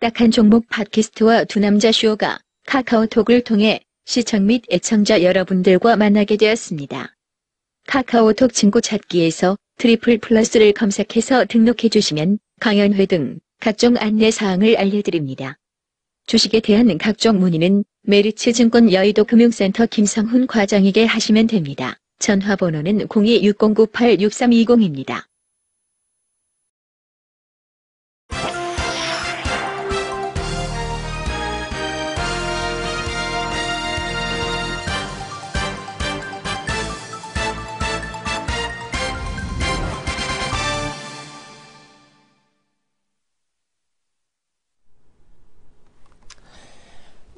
딱딱한 종목 팟캐스트와 두 남자 쇼가 카카오톡을 통해 시청 및 애청자 여러분들과 만나게 되었습니다. 카카오톡 친구 찾기에서 트리플 플러스를 검색해서 등록해 주시면 강연회 등 각종 안내사항을 알려드립니다. 주식에 대한 각종 문의는 메리츠증권 여의도 금융센터 김성훈 과장에게 하시면 됩니다. 전화번호는 0260986320입니다.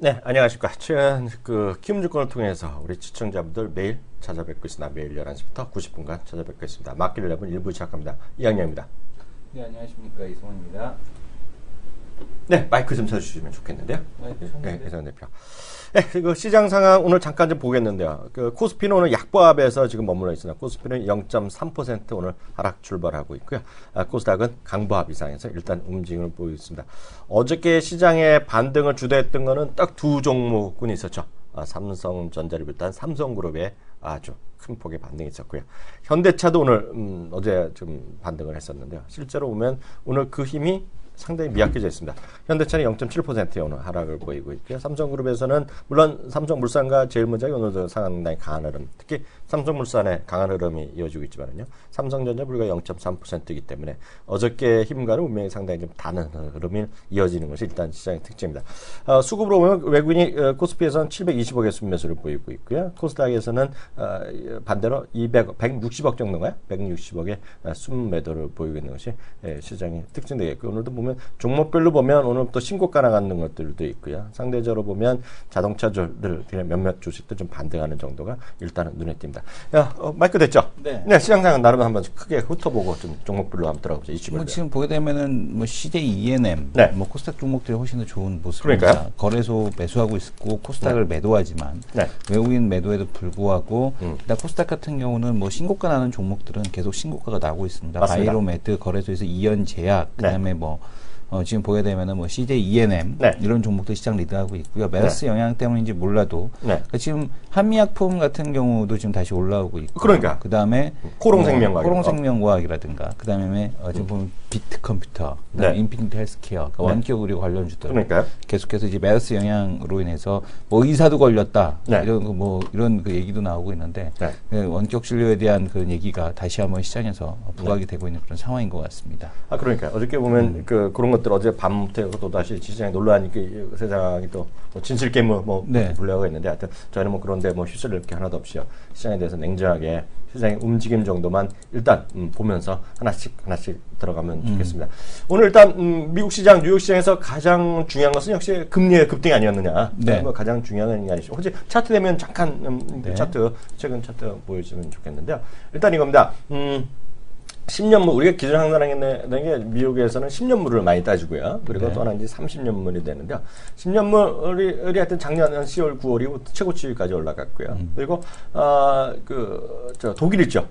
네, 안녕하십니까. 최근 키움증권을 통해서 우리 시청자분들 매일 찾아뵙고 있습니다. 매일 11시부터 90분간 찾아뵙고 있습니다. 막길 여러분 1부 시작합니다. 이학년입니다. 네, 안녕하십니까. 이승원입니다. 네, 마이크 좀 쳐주시면 좋겠는데요. 네, 이승원 대표. 네, 그 시장 상황 오늘 잠깐 좀 보겠는데요. 코스피는 오늘 약보합에서 지금 머물러 있습니다. 코스피는 0.3% 오늘 하락 출발하고 있고요. 코스닥은 강보합 이상에서 일단 움직임을 보이고 있습니다. 어저께 시장의 반등을 주도했던 거는 딱 두 종목군이 있었죠. 삼성전자를 비롯한 삼성그룹의 아주 큰 폭의 반등이 있었고요. 현대차도 오늘 어제 좀 반등을 했었는데요. 실제로 보면 오늘 그 힘이 상당히 미약해져 있습니다. 현대차는 0.7%의 오늘 하락을 보이고 있고요. 삼성그룹에서는 물론 삼성물산과 제일모직이 오늘도 상당히 강한 흐름, 특히 삼성물산의 강한 흐름이 이어지고 있지만요. 삼성전자 불과 0.3%이기 때문에 어저께 힘과는 분명히 상당히 좀 다른 흐름이 이어지는 것이 일단 시장의 특징입니다. 수급으로 보면 외국인이 코스피에서는 720억의 순매수를 보이고 있고요. 코스닥에서는 반대로 160억 정도인가요? 160억의 순매도를 보이고 있는 것이 시장의 특징되겠고, 오늘도 보면 종목별로 보면 오늘부터 신고가 나가는 것들도 있고요. 상대적으로 보면 자동차들 몇몇 주식도 좀 반등하는 정도가 일단은 눈에 띕니다. 마이크 됐죠? 네. 네, 시장상은 나름 한번 크게 훑어보고 좀 종목별로 한번 들어가보죠. 이슈별로. 지금 보게 되면은 CJ ENM, 네. 코스닥 종목들이 훨씬 더 좋은 모습입니다. 그러니까요. 거래소 매수하고 있고 코스닥을 매도하지만 네. 외국인 매도에도 불구하고 일단 코스닥 같은 경우는 신고가 나는 종목들은 계속 신고가가 나고 있습니다. 맞습니다. 바이로메드, 거래소에서 이연제약, 그다음에 지금 보게 되면은 CJ ENM 네. 이런 종목도 시장 리드하고 있고요. 메르스 영향 때문인지 몰라도 그러니까 지금 한미약품 같은 경우도 지금 다시 올라오고 있고, 그러니까 그다음에 코롱생명과학이라든가 그다음에 지금 보면 비트컴퓨터, 그다음에 인피니트 헬스케어, 그러니까 원격 의료 관련주들 계속해서 이제 메르스 영향으로 인해서 의사도 걸렸다 이런 그 얘기도 나오고 있는데 원격 진료에 대한 그런 얘기가 다시 한번 시장에서 부각이 되고 있는 그런 상황인 것 같습니다. 그러니까 어저께 보면 그런 것들 어제 밤부터 또 다시 시장에 논란이 세상이 또 진실 게임을 불려가고 있는데, 하여튼 저희는 그런데 휘둘릴 게 하나도 없이 시장에 대해서 냉정하게 시장의 움직임 정도만 일단 보면서 하나씩 들어가면 좋겠습니다. 오늘 일단 미국 시장, 뉴욕 시장에서 가장 중요한 것은 역시 금리의 급등이 아니었느냐. 가장 중요한 게 아니죠. 혹시 차트 되면 잠깐 최근 차트 보여주면 좋겠는데요. 일단 이겁니다. 10년물, 우리가 기존 항상하는 게 미국에서는 10년물을 많이 따지고요. 그리고 또 하나는 이제 30년물이 되는데요. 10년물이 하여튼 작년 10월, 9월이 최고치까지 올라갔고요. 그리고, 독일 있죠.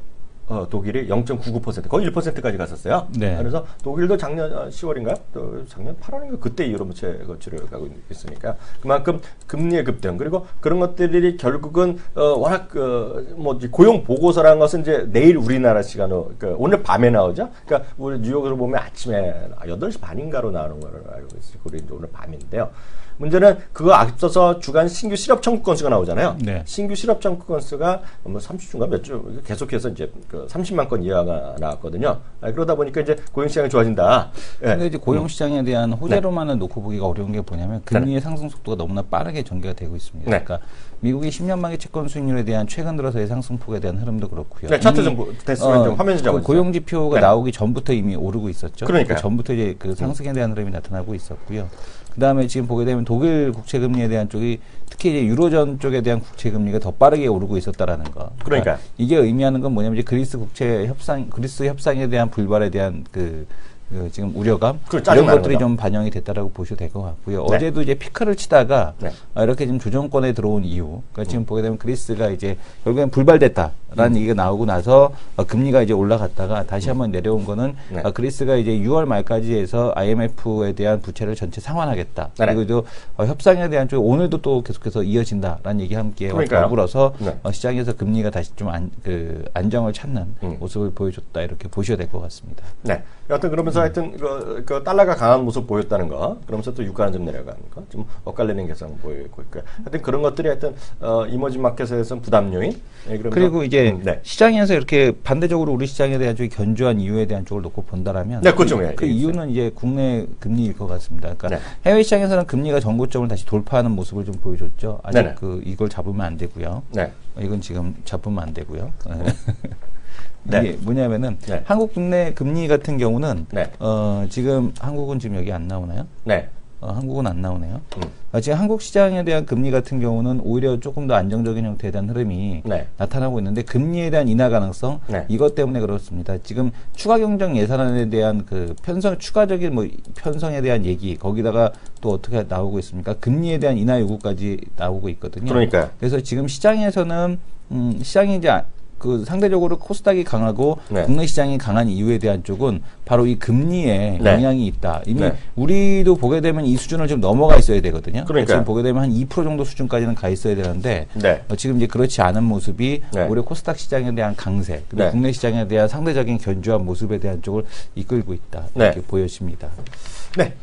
독일이 0.99% 거의 1%까지 갔었어요. 그래서 독일도 작년 10월인가요? 또 작년 8월인가 그때 이후로 최고치를 가고 있으니까 그만큼 금리의 급등, 그리고 그런 것들이 결국은 워낙 고용 보고서라는 것은 이제 내일 우리나라 시간으로 오늘 밤에 나오죠. 그러니까 우리 뉴욕으로 보면 아침에 8시 반인가로 나오는 거를 알고 있어요. 우리 이제 오늘 밤인데요. 문제는 그거 앞서서 주간 신규 실업 청구 건수가 나오잖아요. 신규 실업 청구 건수가 30주인가 몇 주 계속해서 이제 30만 건 이하가 나왔거든요. 그러다 보니까 이제 고용 시장이 좋아진다. 근데 이제 고용 시장에 대한 호재로만은 놓고 보기가 어려운 게 뭐냐면 금리의 상승 속도가 너무나 빠르게 전개가 되고 있습니다. 그러니까 미국의 10년 만기 채권 수익률에 대한 최근 들어서의 상승폭에 대한 흐름도 그렇고요. 차트 좀 됐으면 좀 화면 좀 고용 지표가 나오기 전부터 이미 오르고 있었죠. 그러니까 전부터 이제 그 상승에 대한 흐름이 나타나고 있었고요. 그 다음에 지금 보게 되면 독일 국채금리에 대한 쪽이 특히 이제 유로존 쪽에 대한 국채금리가 더 빠르게 오르고 있었다라는 거. 그러니까 이게 의미하는 건 뭐냐면 이제 그리스 협상에 대한 불발에 대한 지금 우려감 그렇죠. 이런 것들이 좀 반영이 됐다라고 보셔도 될 것 같고요. 네. 어제도 이제 피크를 치다가 네. 이렇게 지금 조정권에 들어온 이유, 그러니까 지금 보게 되면 그리스가 이제 결국엔 불발됐다라는 얘기가 나오고 나서 금리가 이제 올라갔다가 다시 한번 내려온 거는 네. 그리스가 이제 6월 말까지 해서 IMF에 대한 부채를 전체 상환하겠다. 네. 그리고 또 협상에 대한 쪽 오늘도 또 계속해서 이어진다라는 얘기 함께 더불어서 네. 시장에서 금리가 다시 좀 안정을 찾는 모습을 보여줬다 이렇게 보셔야 될 것 같습니다. 네. 여하튼 그러면서 하여튼 그 달러가 강한 모습 보였다는 거, 그러면서 또 유가는 좀 내려가는 거, 좀 엇갈리는 개성 보이고 있고요. 하여튼 그런 것들이 하여튼 이머징 마켓에서는 부담 요인. 네, 그리고 이제 네. 시장에서 이렇게 반대적으로 우리 시장에 대한 쪽이 견조한 이유에 대한 쪽을 놓고 본다라면, 네, 그렇죠. 그 이유는 이제 국내 금리일 것 같습니다. 그러니까 네. 해외 시장에서는 금리가 전고점을 다시 돌파하는 모습을 좀 보여줬죠. 아직 네네. 이걸 잡으면 안 되고요. 네. 이건 지금 잡으면 안 되고요. 네. 이게 뭐냐면은 네. 한국 국내 금리 같은 경우는 네. 지금 한국은 지금 여기 안 나오나요? 네. 한국은 안 나오네요. 지금 한국 시장에 대한 금리 같은 경우는 오히려 조금 더 안정적인 형태에 대한 흐름이 네. 나타나고 있는데 금리에 대한 인하 가능성 네. 이것 때문에 그렇습니다. 지금 추가 경정 예산안에 대한 그 추가적인 뭐 편성에 대한 얘기 거기다가 또 어떻게 나오고 있습니까? 금리에 대한 인하 요구까지 나오고 있거든요. 그러니까요. 그래서 지금 시장에서는 시장이 이제 상대적으로 코스닥이 강하고 네. 국내 시장이 강한 이유에 대한 쪽은 바로 이 금리에 네. 영향이 있다. 이미 네. 우리도 보게 되면 이 수준을 좀 넘어가 있어야 되거든요. 그러니까요. 지금 보게 되면 한 2% 정도 수준까지는 가 있어야 되는데 네. 지금 이제 그렇지 않은 모습이 네. 오히려 코스닥 시장에 대한 강세 그리고 네. 국내 시장에 대한 상대적인 견조한 모습에 대한 쪽을 이끌고 있다. 네. 이렇게 보여집니다. 네,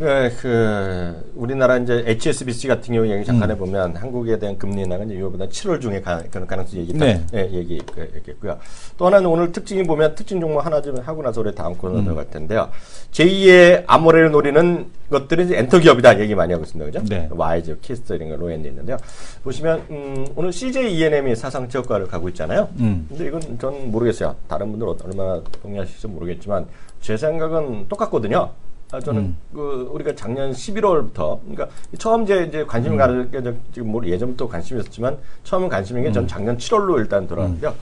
우리나라 이제 HSBC 같은 경우 얘기 잠깐 해보면 한국에 대한 금리 인하가 이제 이거보다 7월 중에 그런 가능성이 얘기했다. 네. 네, 얘기했고요. 또 하나는 오늘 특징이 보면 특징 종목 하나 좀 하고 나서 우리 다음 코너 들어갈 텐데요. 제2의 아모레를 노리는 것들은 이제 엔터 기업이다 얘기 많이 하고 있습니다, 그죠? 네. 와이즈, 키스터 이런 거 로엔드 있는데요. 보시면 오늘 CJ E&M이 사상 최고가를 가고 있잖아요. 근데 이건 전 모르겠어요. 다른 분들 얼마나 동의하실지 모르겠지만 제 생각은 똑같거든요. 저는 우리가 작년 11월부터 그러니까 처음 이제 관심을 가지게 지금 예전부터 관심이 있었지만 처음 관심인 게 전 작년 7월로 일단 돌아왔는데요.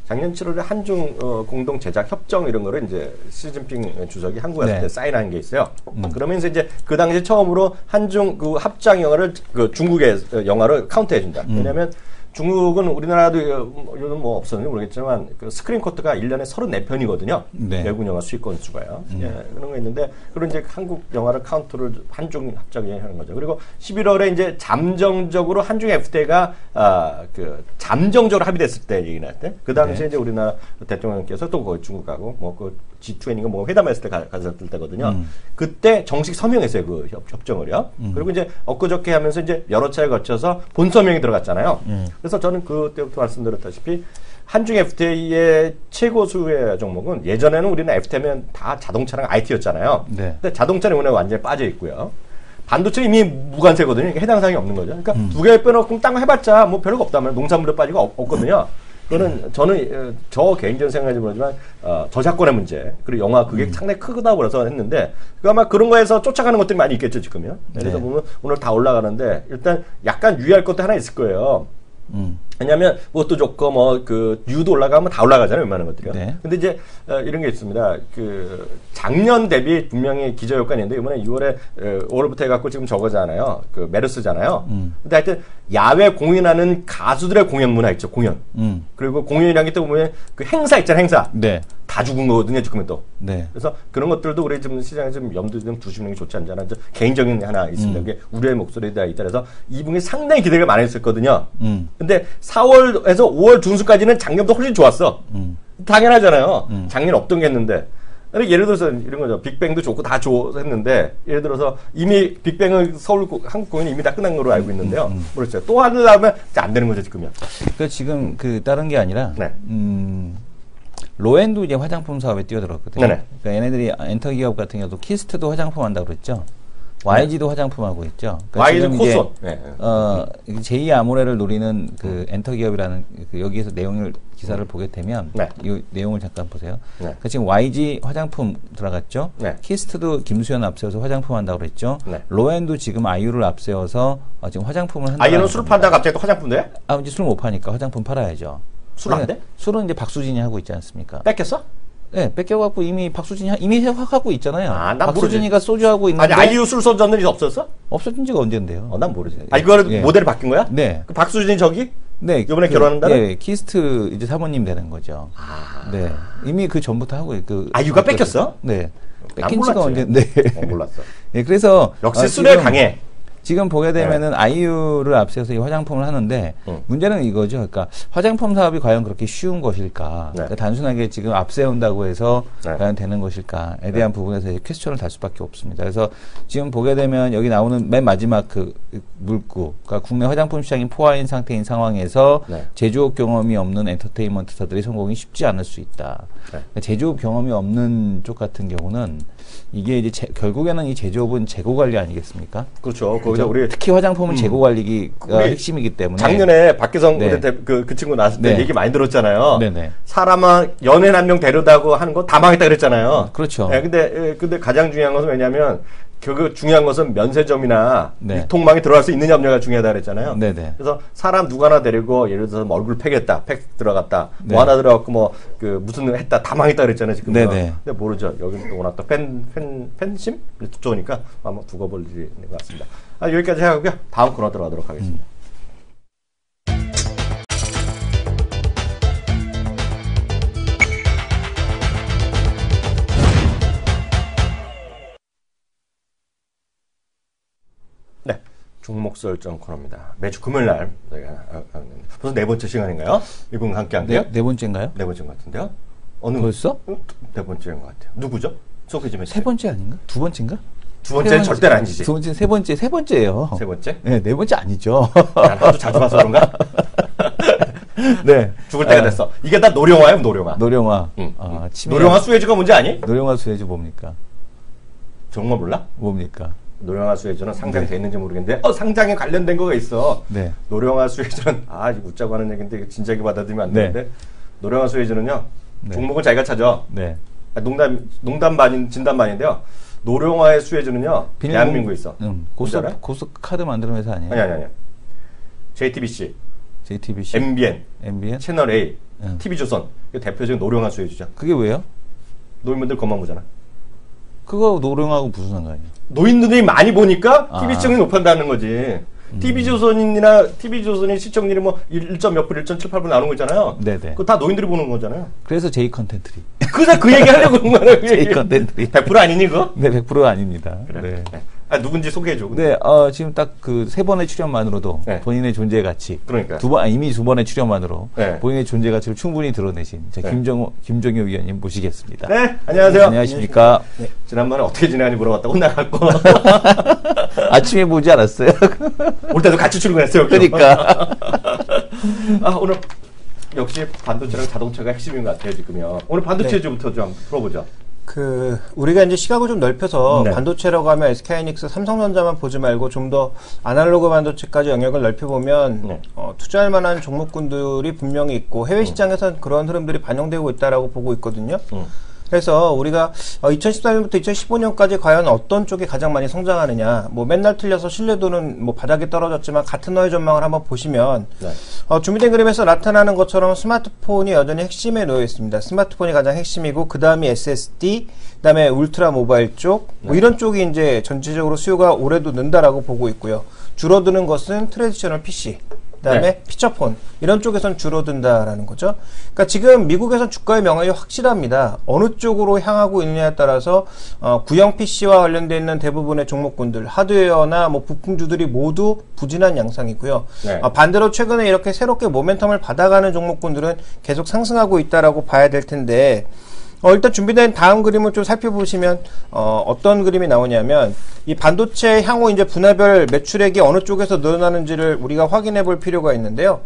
작년 7월에 한중 공동 제작 협정 이런 거를 이제 시진핑 주석이 한국에 왔을 때 사인한 게 있어요. 그러면서 이제 그 당시 처음으로 한중 그 합작 영화를 중국의 영화를 카운트해 준다. 왜냐하면 중국은 우리나라도 요즘 뭐 없었는지 모르겠지만 그 스크린 코트가 1년에 34편이거든요. 네. 외국 영화 수익권 수가요. 예, 그런 거 있는데 그런 이제 한국 영화를 카운트를 한중 합작에 하는 거죠. 그리고 11월에 이제 잠정적으로 한중 FTA가 잠정적으로 합의됐을 때 얘기 날 때 그 당시에 이제 우리나라 대통령께서 또 거기 중국하고 뭐 그 G20인가 뭐 회담했을 때 가졌을 때거든요. 그때 정식 서명했어요. 그 협정을요. 그리고 이제 엊그저께 하면서 이제 여러 차례 거쳐서 본 서명이 들어갔잖아요. 그래서 저는 그때부터 말씀드렸다시피 한중 FTA의 최고 수혜 종목은 예전에는 우리는 FTA면 다 자동차랑 IT였잖아요. 네. 근데 자동차는 이번에 완전히 빠져 있고요. 반도체 이미 무관세거든요. 그러니까 해당 사항이 없는 거죠. 그러니까 두 개 빼놓고 딴 거 해봤자 뭐 별거 없다면 농산물에 빠지고 없거든요. 그거는 저는 저 개인적인 생각인지 모르지만 저작권의 문제 그리고 영화 그게 상당히 크다고 그래서 했는데 그 아마 그런 거에서 쫓아가는 것들이 많이 있겠죠 지금요. 그래서 보면 오늘 다 올라가는데 일단 약간 유의할 것도 하나 있을 거예요. 왜냐하면 뭣도 좋고 뭐 그 유도 올라가면 다 올라가잖아요, 웬만한 것들이요. 네. 근데 이제 이런 게 있습니다. 그 작년 대비 분명히 기저 효과가 있는데 이번에 6월에 5월부터 해갖고 지금 저거잖아요. 그 메르스잖아요. 근데 하여튼 야외 공연하는 가수들의 공연 문화 있죠, 공연. 그리고 공연이라는 게 또 보면 그 행사 있잖아요, 행사. 네. 다 죽은 거거든요, 지금은 또. 네. 그래서 그런 것들도 우리 지금 시장에 좀 염두에 좀 두시는 게 좋지 않잖아요. 개인적인 하나 있습니다. 그게 우리의 목소리에 따라서 이 분이 상당히 기대가 많이 했었거든요. 근데 4월에서 5월 중순까지는 작년보다 훨씬 좋았어. 당연하잖아요. 작년 없던 게 했는데. 예를 들어서 이런 거죠. 빅뱅도 좋고 다 했는데 예를 들어서 이미 빅뱅은 한국 공연이 이미 다 끝난 걸로 알고 있는데요. 모르겠어요. 또 하려면 안 되는 거죠, 지금요. 그 지금 다른 게 아니라 네. 로엔도 이제 화장품 사업에 뛰어들었거든요. 네네. 그러니까 얘네들이 엔터 기업 같은 경우도 키스트도 화장품 한다고 그랬죠. YG도 화장품 하고 있죠. YG 코스온. 네. 제2 아모레를 노리는 그 엔터 기업이라는 여기에서 기사를 보게 되면 네. 이 내용을 잠깐 보세요. 네. 그러니까 지금 YG 화장품 들어갔죠. 네. 키스트도 김수현 앞세워서 화장품 한다고 그랬죠. 네. 로엔도 지금 아이유를 앞세워서 지금 화장품을 한다. 아이유는 술 판다 갑자기 또 화장품 돼? 이제 술 못 파니까 화장품 팔아야죠. 술 안 돼? 술은 이제 박수진이 하고 있지 않습니까? 뺏겼어? 네, 뺏겨갖고 이미 박수진이 이미 하고 있잖아요. 난 박수진이가 소주하고 있는데. 아니, 아이유 술 쏟은 일이 없었어? 없어진 지가 언젠데요? 난 모르지. 그거를 예. 모델이 바뀐 거야? 네. 그 박수진이 저기? 네. 이번에 결혼한다는? 네, 키스트 이제 사모님 되는 거죠. 네. 이미 그 전부터 하고 아이유가 뺏겼어? 네. 난 뺏긴 지가 몰랐지. 언젠데. 몰랐어. 네, 그래서 역시 술에 강해. 지금 보게 되면은 아이유를 앞세워서 이 화장품을 하는데 문제는 이거죠. 그러니까 화장품 사업이 과연 그렇게 쉬운 것일까? 그러니까 단순하게 지금 앞세운다고 해서 과연 되는 것일까에 대한 부분에서 퀘스천을 달 수밖에 없습니다. 그래서 지금 보게 되면 여기 나오는 맨 마지막 그 물구, 그러니까 국내 화장품 시장이 포화인 상태인 상황에서 제조업 경험이 없는 엔터테인먼트사들이 성공이 쉽지 않을 수 있다. 그러니까 제조업 경험이 없는 쪽 같은 경우는 이게 이제 결국에는 이 제조업은 재고 관리 아니겠습니까? 그렇죠. 거기서 우리 특히 화장품은 재고 관리가 핵심이기 때문에 작년에 박기성 그 친구 나왔을 때 얘기 많이 들었잖아요. 네네. 사람은 연예인 한 명 데려다고 하는 거 다 망했다 그랬잖아요. 그렇죠. 네, 근데 가장 중요한 것은 왜냐하면 그 중요한 것은 면세점이나 유통망에 들어갈 수 있느냐 없느냐가 중요하다 그랬잖아요. 네네. 그래서 사람 누구 하나 데리고 예를 들어서 뭐 얼굴 팩했다, 팩 들어갔다, 뭐 하나 들어갔고 뭐 그 무슨 했다 다 망했다 그랬잖아요 지금. 네네. 근데 모르죠. 여기는 워낙 또 팬심 좋으니까 아마 두고 볼 일인 것 같습니다. 여기까지 하고요. 다음 코너 들어가도록 하겠습니다. 네, 종목 설정 코너입니다. 매주 금요일 날 벌써 네 번째 시간인가요? 이분과 함께 한데요. 네 번째인가요? 네 번째인 것 같은데요. 벌써? 네 번째인 것 같아요. 누구죠? 소개 좀 해주세요. 세 번째 아닌가? 두 번째인가? 두 번째는 절대 아니지. 두 번째는 세 번째예요. 세 번째? 네, 네 번째 아니죠. 난 아주 자주 봐서 그런가? 네. 죽을 때가 됐어. 이게 다 노령화예요, 노령화. 노령화. 노령화 수혜주가 뭔지 아니? 노령화 수혜주 뭡니까? 정말 몰라? 뭡니까? 노령화 수혜주는 상장돼 있는지 모르겠는데 상장에 관련된 거가 있어. 네. 노령화 수혜주는 이거 웃자고 하는 얘기인데 이거 진작에 받아들이면 안 되는데 노령화 수혜주는요. 종목을 자기가 찾아. 네. 농담 반인 진담 반인데요. 노령화의 수혜주는요. 대한민국에 있어. 고스 카드 만드는 회사 아니에요? 아니. JTBC, MBN, 채널 A, TV조선. 이게 대표적인 노령화 수혜주죠. 그게 왜요? 노인분들 것만 보잖아. 그거 노령하고 무슨 상관이에요? 노인들이 많이 보니까 TV 시청률이 높아진다는 거지. TV조선이 시청률이 뭐 1몇 불, 1.78불 나오는 거 있잖아요. 네네. 그거 다 노인들이 보는 거잖아요. 그래서 J 컨텐츠리. 그 얘기 하려고 그런 거야. J 컨텐츠리. 100% 아니니, 그거? 네, 100% 아닙니다. 그래. 네. 누군지 소개해줘. 네, 지금 딱 그 세 번의 출연만으로도 본인의 존재 가치. 그러니까. 이미 두 번의 출연만으로 네. 본인의 존재 가치를 충분히 드러내신 김종효 위원님 모시겠습니다. 네, 안녕하세요. 안녕하십니까. 네. 지난번에 어떻게 지내는지 물어봤다고 혼나갖고. 아침에 보지 않았어요? 올 때도 같이 출근했어요. 그러니까. 오늘 역시 반도체랑 자동차가 핵심인 것 같아요, 지금요. 오늘 반도체주부터 좀 풀어보죠. 우리가 이제 시각을 좀 넓혀서 반도체라고 하면 SK하이닉스, 삼성전자만 보지 말고 좀 더 아날로그 반도체까지 영역을 넓혀보면 투자할 만한 종목군들이 분명히 있고 해외 시장에서는 그런 흐름들이 반영되고 있다라고 보고 있거든요. 그래서 우리가 2014년부터 2015년까지 과연 어떤 쪽이 가장 많이 성장하느냐, 뭐 맨날 틀려서 신뢰도는 뭐 바닥에 떨어졌지만 같은 너의 전망을 한번 보시면 준비된 그림에서 나타나는 것처럼 스마트폰이 여전히 핵심에 놓여 있습니다. 스마트폰이 가장 핵심이고 그 다음이 SSD, 그 다음에 울트라 모바일 쪽, 뭐 이런 쪽이 이제 전체적으로 수요가 올해도 는다라고 보고 있고요. 줄어드는 것은 트래디셔널 PC, 그다음에 피처폰 이런 쪽에선 줄어든다라는 거죠. 그러니까 지금 미국에선 주가의 명암이 확실합니다. 어느 쪽으로 향하고 있느냐에 따라서 구형 PC와 관련되어 있는 대부분의 종목군들, 하드웨어나 뭐 부품주들이 모두 부진한 양상이고요. 반대로 최근에 이렇게 새롭게 모멘텀을 받아가는 종목군들은 계속 상승하고 있다라고 봐야 될 텐데. 일단 준비된 다음 그림을 좀 살펴보시면 어떤 그림이 나오냐면 이 반도체 향후 이제 분야별 매출액이 어느 쪽에서 늘어나는지를 우리가 확인해 볼 필요가 있는데요.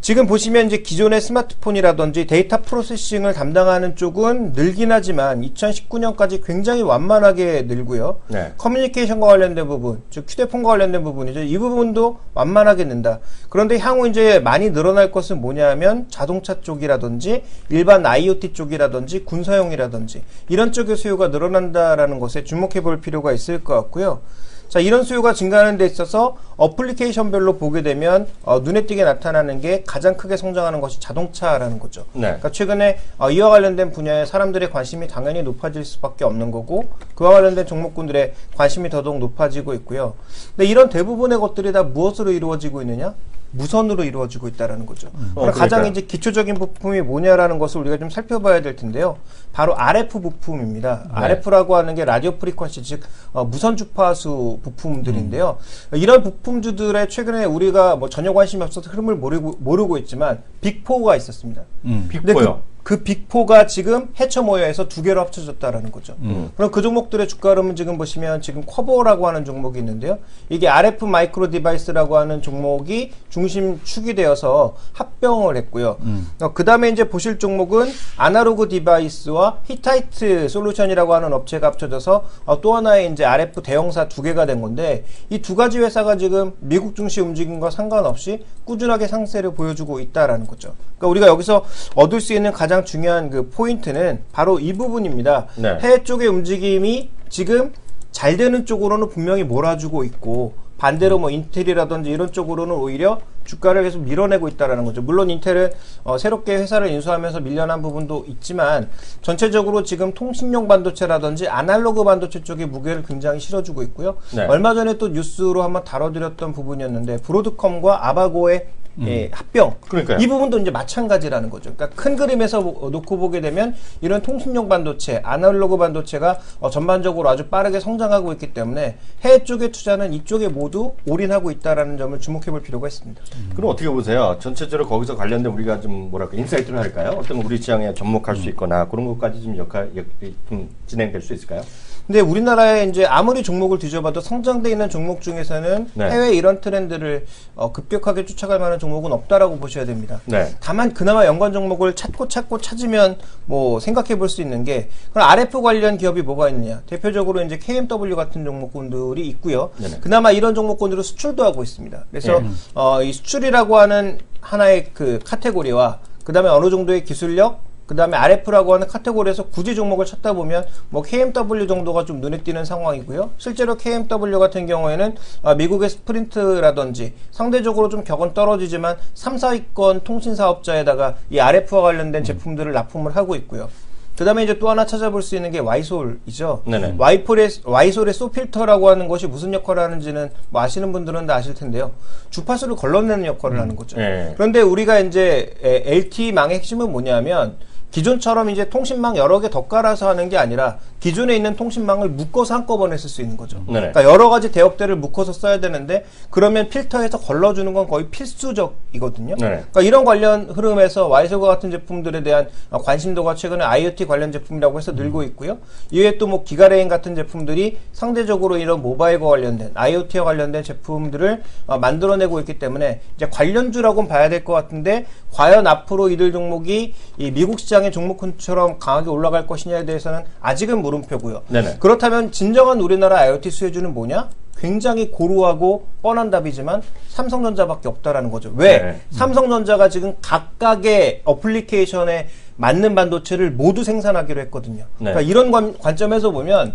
지금 보시면 이제 기존의 스마트폰이라든지 데이터 프로세싱을 담당하는 쪽은 늘긴 하지만 2019년까지 굉장히 완만하게 늘고요. 커뮤니케이션과 관련된 부분, 즉 휴대폰과 관련된 부분이죠. 이 부분도 완만하게 는다. 그런데 향후 이제 많이 늘어날 것은 뭐냐면 자동차 쪽이라든지 일반 IoT 쪽이라든지 군사용이라든지 이런 쪽의 수요가 늘어난다라는 것에 주목해 볼 필요가 있을 것 같고요. 자, 이런 수요가 증가하는 데 있어서 어플리케이션별로 보게 되면 눈에 띄게 나타나는 게 가장 크게 성장하는 것이 자동차라는 거죠. 네. 그러니까 최근에 이와 관련된 분야에 사람들의 관심이 당연히 높아질 수밖에 없는 거고 그와 관련된 종목군들의 관심이 더더욱 높아지고 있고요. 근데 이런 대부분의 것들이 다 무엇으로 이루어지고 있느냐? 무선으로 이루어지고 있다는 거죠. 가장 이제 기초적인 부품이 뭐냐라는 것을 우리가 좀 살펴봐야 될 텐데요. 바로 RF 부품입니다. 네. RF라고 하는 게 라디오 프리퀀시, 즉 무선 주파수 부품들인데요. 이런 부품주들의 최근에 우리가 뭐 전혀 관심이 없어서 흐름을 모르고 있지만 빅4가 있었습니다. 빅4요? 그 빅4가 지금 해처 모여서 두 개로 합쳐졌다라는 거죠. 그럼 그 종목들의 주가 흐름은 지금 보시면 지금 쿼버라고 하는 종목이 있는데요. 이게 RF 마이크로 디바이스라고 하는 종목이 중심축이 되어서 합병을 했고요. 그 다음에 이제 보실 종목은 아날로그 디바이스와 히타이트 솔루션이라고 하는 업체가 합쳐져서 또 하나의 이제 RF 대형사 두 개가 된 건데 이 두 가지 회사가 지금 미국 증시 움직임과 상관없이 꾸준하게 상세를 보여주고 있다라는 거죠. 그러니까 우리가 여기서 얻을 수 있는 가장 중요한 그 포인트는 바로 이 부분입니다. 네. 해외 쪽의 움직임이 지금 잘 되는 쪽으로는 분명히 몰아주고 있고 반대로 뭐 인텔이라든지 이런 쪽으로는 오히려 주가를 계속 밀어내고 있다는 거죠. 물론 인텔은 새롭게 회사를 인수하면서 밀려난 부분도 있지만 전체적으로 지금 통신용 반도체라든지 아날로그 반도체 쪽에 무게를 굉장히 실어주고 있고요. 네. 얼마 전에 또 뉴스로 한번 다뤄드렸던 부분이었는데 브로드컴과 아바고의 합병. 그러니까요. 이 부분도 이제 마찬가지라는 거죠. 그러니까 큰 그림에서 놓고 보게 되면 이런 통신용 반도체, 아날로그 반도체가 전반적으로 아주 빠르게 성장하고 있기 때문에 해외 쪽의 투자는 이쪽에 모두 올인하고 있다라는 점을 주목해 볼 필요가 있습니다. 그럼 어떻게 보세요? 전체적으로 거기서 관련된 우리가 좀 뭐랄까 인사이트를 할까요? 어떤 우리 시장에 접목할 수 있거나 그런 것까지 좀 좀 진행될 수 있을까요? 근데 우리나라에 이제 아무리 종목을 뒤져봐도 성장돼 있는 종목 중에서는 네. 해외 이런 트렌드를 급격하게 쫓아갈 만한 종목은 없다라고 보셔야 됩니다. 네. 다만 그나마 연관 종목을 찾으면 뭐 생각해 볼 수 있는 게 그럼 RF 관련 기업이 뭐가 있느냐? 대표적으로 이제 KMW 같은 종목군들이 있고요. 네네. 그나마 이런 종목군들은 수출도 하고 있습니다. 그래서 이 수출이라고 하는 하나의 그 카테고리와 그다음에 어느 정도의 기술력 그 다음에 RF라고 하는 카테고리에서 굳이 종목을 찾다 보면 뭐 KMW 정도가 좀 눈에 띄는 상황이고요. 실제로 KMW 같은 경우에는 미국의 스프린트라든지 상대적으로 좀 격은 떨어지지만 3, 4위권 통신사업자에다가 이 RF와 관련된 제품들을 납품을 하고 있고요. 그 다음에 이제 또 하나 찾아볼 수 있는 게 와이솔이죠. 와이솔의 소필터라고 하는 것이 무슨 역할을 하는지는 뭐 아시는 분들은 다 아실 텐데요. 주파수를 걸러내는 역할을 하는 거죠. 그런데 우리가 이제 LTE망의 핵심은 뭐냐면 기존처럼 이제 통신망 여러 개 더 깔아서 하는 게 아니라 기존에 있는 통신망을 묶어서 한꺼번에 쓸 수 있는 거죠. 그러니까 여러 가지 대역대를 묶어서 써야 되는데 그러면 필터에서 걸러주는 건 거의 필수적이거든요. 그러니까 이런 관련 흐름에서 와이솔과 같은 제품들에 대한 관심도가 최근에 IoT 관련 제품이라고 해서 늘고 있고요. 이외에 또 뭐 기가레인 같은 제품들이 상대적으로 이런 모바일과 관련된 IoT와 관련된 제품들을 만들어내고 있기 때문에 이제 관련주라고는 봐야 될 것 같은데 과연 앞으로 이들 종목이 이 미국 시장의 종목군처럼 강하게 올라갈 것이냐에 대해서는 아직은 물음표고요. 네네. 그렇다면 진정한 우리나라 IoT 수혜주는 뭐냐? 굉장히 고루하고 뻔한 답이지만 삼성전자밖에 없다라는 거죠. 왜? 네. 삼성전자가 지금 각각의 어플리케이션에 맞는 반도체를 모두 생산하기로 했거든요. 네. 그러니까 이런 관점에서 보면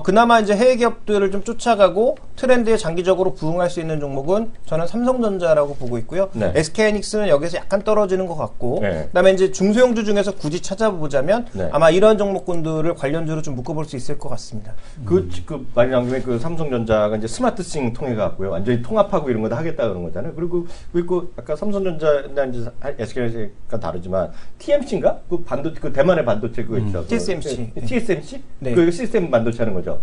그나마 이제 해외 기업들을 좀 쫓아가고 트렌드에 장기적으로 부응할 수 있는 종목은 저는 삼성전자라고 보고 있고요. 네. SK하이닉스는 여기서 약간 떨어지는 것 같고, 네. 그다음에 이제 중소형주 중에서 굳이 찾아보자면 네. 아마 이런 종목군들을 관련주로 좀 묶어볼 수 있을 것 같습니다. 그 많이 나온 김에 그 삼성전자가 이제 스마트싱 통해 갖고요, 완전히 통합하고 이런 거 다 하겠다 그런 거잖아요. 그리고 아까 삼성전자나 이제 SK가 다르지만 TMC인가? 그 반도체, 그 대만의 반도체 그거 있죠. TSMC. TSMC? 네. 그 시스템 반도체 하는 거죠.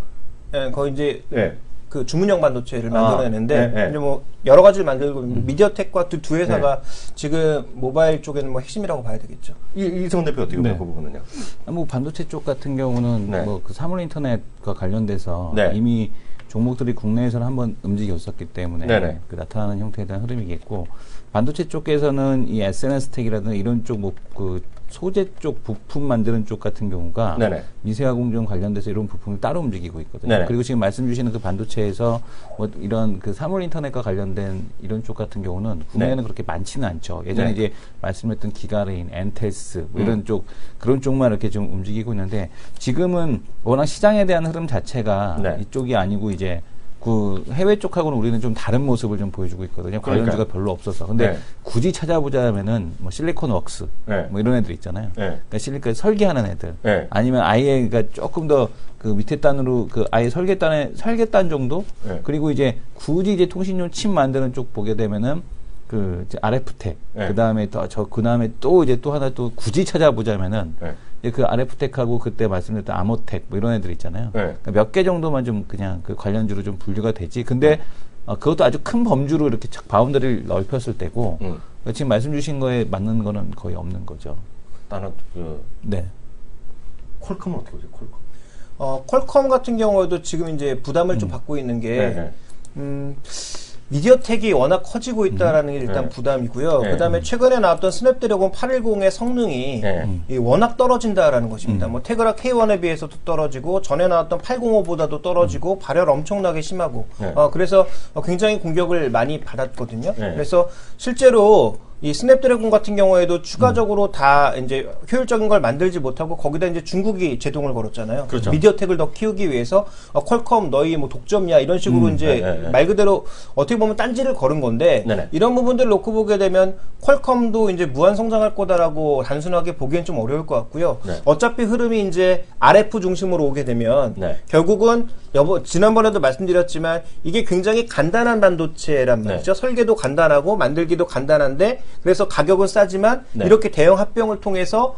네, 거의 이제 네. 그 주문형 반도체를 만들어내는데 이제 뭐 여러 가지를 만들고 미디어텍과 두 회사가 지금 모바일 쪽에는 뭐 핵심이라고 봐야 되겠죠. 이성 대표 어떻게 보고 보면요? 뭐 반도체 쪽 같은 경우는 뭐 그 사물 인터넷과 관련돼서 이미 종목들이 국내에서는 한번 움직였었기 때문에 그 나타나는 형태에 대한 흐름이겠고, 반도체 쪽에서는 이 SNS 텍이라든지 이런 쪽 뭐 그 소재 쪽 부품 만드는 쪽 같은 경우가 미세화 공정 관련돼서 이런 부품을 따로 움직이고 있거든요. 그리고 지금 말씀 주시는 그 반도체에서 뭐 이런 그 사물 인터넷과 관련된 이런 쪽 같은 경우는 국내에는 그렇게 많지는 않죠. 예전에 이제 말씀했던 기가레인, 엔텔스 뭐 이런 쪽, 그런 쪽만 이렇게 좀 움직이고 있는데, 지금은 워낙 시장에 대한 흐름 자체가 이쪽이 아니고 이제 그 해외 쪽하고는 우리는 좀 다른 모습을 좀 보여주고 있거든요. 관련주가 별로 없어서. 근데 네. 굳이 찾아보자면은 뭐 실리콘 웍스 네. 뭐 이런 애들 있잖아요. 네. 그러니까 실리콘 설계하는 애들. 네. 아니면 아예 그러니까 조금 더 그 밑에 단으로 그 아예 설계단 정도. 네. 그리고 이제 굳이 이제 통신용 칩 만드는 쪽 보게 되면은 그 이제 RF텍. 네. 그다음에 그 다음에 또 이제 또 하나 또 굳이 찾아보자면은 네. 이제 그 RF텍하고 그때 말씀드렸던 아모텍 뭐 이런 애들 있잖아요. 네. 그러니까 몇 개 정도만 좀 그냥 그 관련주로 좀 분류가 되지. 근데 그것도 아주 큰 범주로 이렇게 착 바운더리를 넓혔을 때고 지금 말씀 주신 거에 맞는 거는 거의 없는 거죠. 나는 네. 퀄컴은 어떻게 보세요? 퀄컴. 퀄컴 같은 경우에도 지금 이제 부담을 좀 받고 있는 게 미디어텍이 워낙 커지고 있다라는 게 일단 부담이고요. 그다음에 최근에 나왔던 스냅드래곤 810의 성능이 워낙 떨어진다라는 것입니다. 뭐 테그라 K1에 비해서도 떨어지고 전에 나왔던 805보다도 떨어지고 발열 엄청나게 심하고 그래서 굉장히 공격을 많이 받았거든요. 그래서 실제로 이 스냅드래곤 같은 경우에도 추가적으로 다 이제 효율적인 걸 만들지 못하고 거기다 이제 중국이 제동을 걸었잖아요. 그렇죠. 미디어텍을 더 키우기 위해서 퀄컴 너희 뭐 독점이야 이런 식으로 이제 말 그대로 어떻게 보면 딴지를 걸은 건데 이런 부분들을 놓고 보게 되면 퀄컴도 이제 무한 성장할 거다라고 단순하게 보기엔 좀 어려울 것 같고요. 어차피 흐름이 이제 RF 중심으로 오게 되면 결국은 지난번에도 말씀드렸지만 이게 굉장히 간단한 반도체란 말이죠. 설계도 간단하고 만들기도 간단한데 그래서 가격은 싸지만 이렇게 대형 합병을 통해서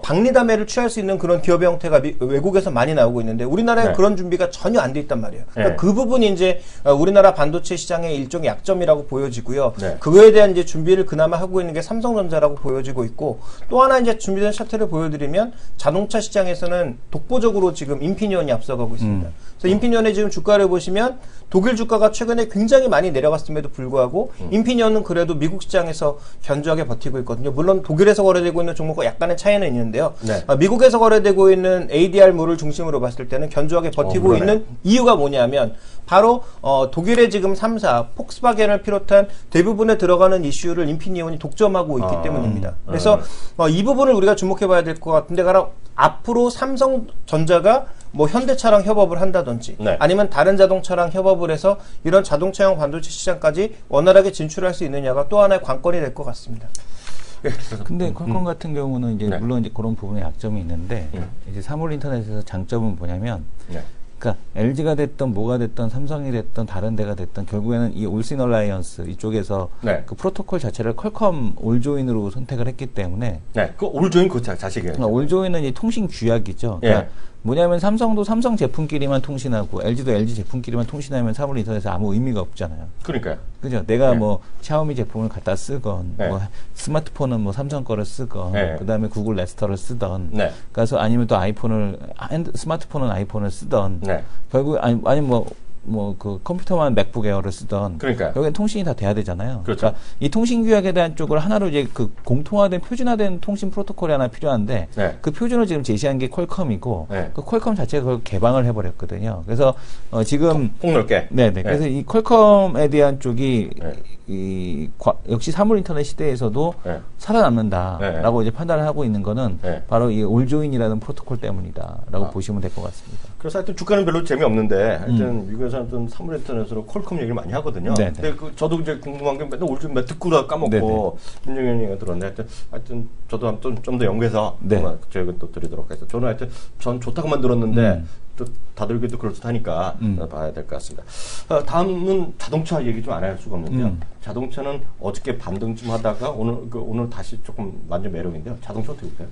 박리담회를 취할 수 있는 그런 기업의 형태가 외국에서 많이 나오고 있는데 우리나라에 그런 준비가 전혀 안 돼 있단 말이에요. 그러니까 그 부분이 이제 우리나라 반도체 시장의 일종의 약점이라고 보여지고요. 그거에 대한 이제 준비를 그나마 하고 있는 게 삼성전자라고 보여지고 있고 또 하나 이제 준비된 차트를 보여드리면 자동차 시장에서는 독보적으로 지금 인피니온이 앞서가고 있습니다. 그래서 인피니온의 지금 주가를 보시면 독일 주가가 최근에 굉장히 많이 내려갔음에도 불구하고 인피니온은 그래도 미국 시장에서 견조하게 버티고 있거든요. 물론 독일에서 거래되고 있는 종목과 약간의 차이는 있는데요. 미국에서 거래되고 있는 ADR물을 중심으로 봤을 때는 견조하게 버티고 있는 이유가 뭐냐면 바로 독일의 지금 3사 폭스바겐을 비롯한 대부분에 들어가는 이슈를 인피니온이 독점하고 있기 때문입니다. 그래서 이 부분을 우리가 주목해 봐야 될 것 같은데 앞으로 삼성전자가 뭐 현대차랑 협업을 한다든지 아니면 다른 자동차랑 협업을 해서 이런 자동차용 반도체 시장까지 원활하게 진출할 수 있느냐가 또 하나의 관건이 될 것 같습니다. 근데 퀄컴 같은 경우는 이제 물론 이제 그런 부분에 약점이 있는데 이제 사물 인터넷에서 장점은 뭐냐면 그러니까 LG가 됐던 뭐가 됐던 삼성이 됐던 다른 데가 됐던 결국에는 이 올신 얼라이언스 이쪽에서 그 프로토콜 자체를 퀄컴 올조인으로 선택을 했기 때문에 그 올조인 그 자식이에요. 그러니까 올조인은 이 통신 규약이죠. 그러니까 뭐냐면 삼성도 삼성 제품끼리만 통신하고 LG도 LG 제품끼리만 통신하면 사물 인터넷에 아무 의미가 없잖아요. 그러니까요. 그죠? 내가 뭐 샤오미 제품을 갖다 쓰건 뭐 스마트폰은 뭐 삼성 거를 쓰건 그다음에 구글 네스터를 쓰던 그래서 아니면 또 스마트폰은 아이폰을 쓰던 결국 아니면 뭐 그 컴퓨터만 맥북 에어를 쓰던 결국엔 통신이 다 돼야 되잖아요. 그러니까 이 통신 규약에 대한 쪽을 하나로 이제 그 공통화된 표준화된 통신 프로토콜이 하나 필요한데 그 표준을 지금 제시한 게 퀄컴이고 그 퀄컴 자체가 그걸 개방을 해버렸거든요. 그래서 지금 폭넓게 그래서 이 퀄컴에 대한 쪽이 역시 사물 인터넷 시대에서도 살아남는다라고 이제 판단을 하고 있는 거는 바로 이 올조인이라는 프로토콜 때문이다라고 보시면 될 것 같습니다. 그래서 하여튼 주가는 별로 재미없는데 하여튼 미국에서는 사물 인터넷으로 퀄컴 얘기를 많이 하거든요. 근데 저도 이제 궁금한 게 맨날 올조인 듣고 까먹고 김정현 얘기가 들었는데 하여튼 저도 좀 더 연구해서 제가 또 드리도록 하겠습니다. 저는 하여튼 전 좋다고만 들었는데 또 다들기도 그럴듯하니까 봐야 될 것 같습니다. 다음은 자동차 얘기 좀 안 할 수가 없는데요. 자동차는 어저께 반등쯤 하다가 오늘 다시 조금 완전 매력인데요. 자동차 어떻게 볼까요?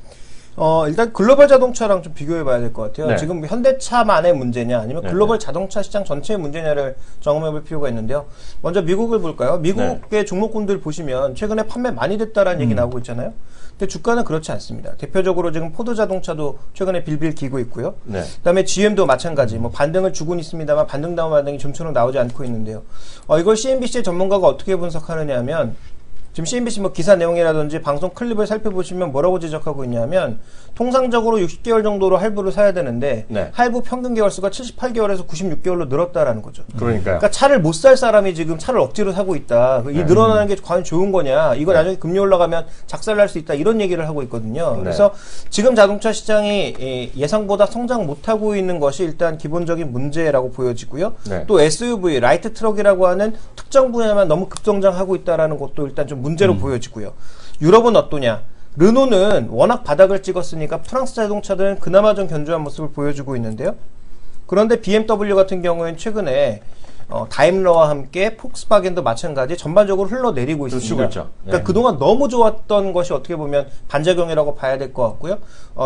일단 글로벌 자동차랑 좀 비교해 봐야 될 것 같아요. 지금 현대차만의 문제냐 아니면 글로벌 자동차 시장 전체의 문제냐를 점검해 볼 필요가 있는데요. 먼저 미국을 볼까요? 미국의 종목군들 보시면 최근에 판매 많이 됐다라는 얘기 나오고 있잖아요. 근데 주가는 그렇지 않습니다. 대표적으로 지금 포드 자동차도 최근에 빌빌 기고 있고요. 그다음에 GM도 마찬가지 뭐 반등을 주고는 있습니다만 반등다운 반등이 좀처럼 나오지 않고 있는데요. 이걸 CNBC의 전문가가 어떻게 분석하느냐 하면 지금 CNBC 뭐 기사 내용이라든지 방송 클립을 살펴보시면 뭐라고 지적하고 있냐면 통상적으로 60개월 정도로 할부를 사야 되는데 네. 할부 평균 개월수가 78개월에서 96개월로 늘었다라는 거죠. 그러니까 차를 못 살 사람이 지금 차를 억지로 사고 있다. 이 늘어나는 게 과연 좋은 거냐. 이거 나중에 금리 올라가면 작살날 수 있다. 이런 얘기를 하고 있거든요. 그래서 지금 자동차 시장이 예상보다 성장 못하고 있는 것이 일단 기본적인 문제라고 보여지고요. 네. 또 SUV, 라이트 트럭이라고 하는 특정 분야만 너무 급성장하고 있다는 것도 일단 좀 문제로 보여지고요. 유럽은 어떠냐? 르노는 워낙 바닥을 찍었으니까 프랑스 자동차들은 그나마 좀 견조한 모습을 보여주고 있는데요. 그런데 BMW 같은 경우에는 최근에 다임러와 함께 폭스바겐도 마찬가지 전반적으로 흘러내리고 있습니다. 그러니까 네. 그동안 너무 좋았던 것이 어떻게 보면 반작용이라고 봐야 될 것 같고요.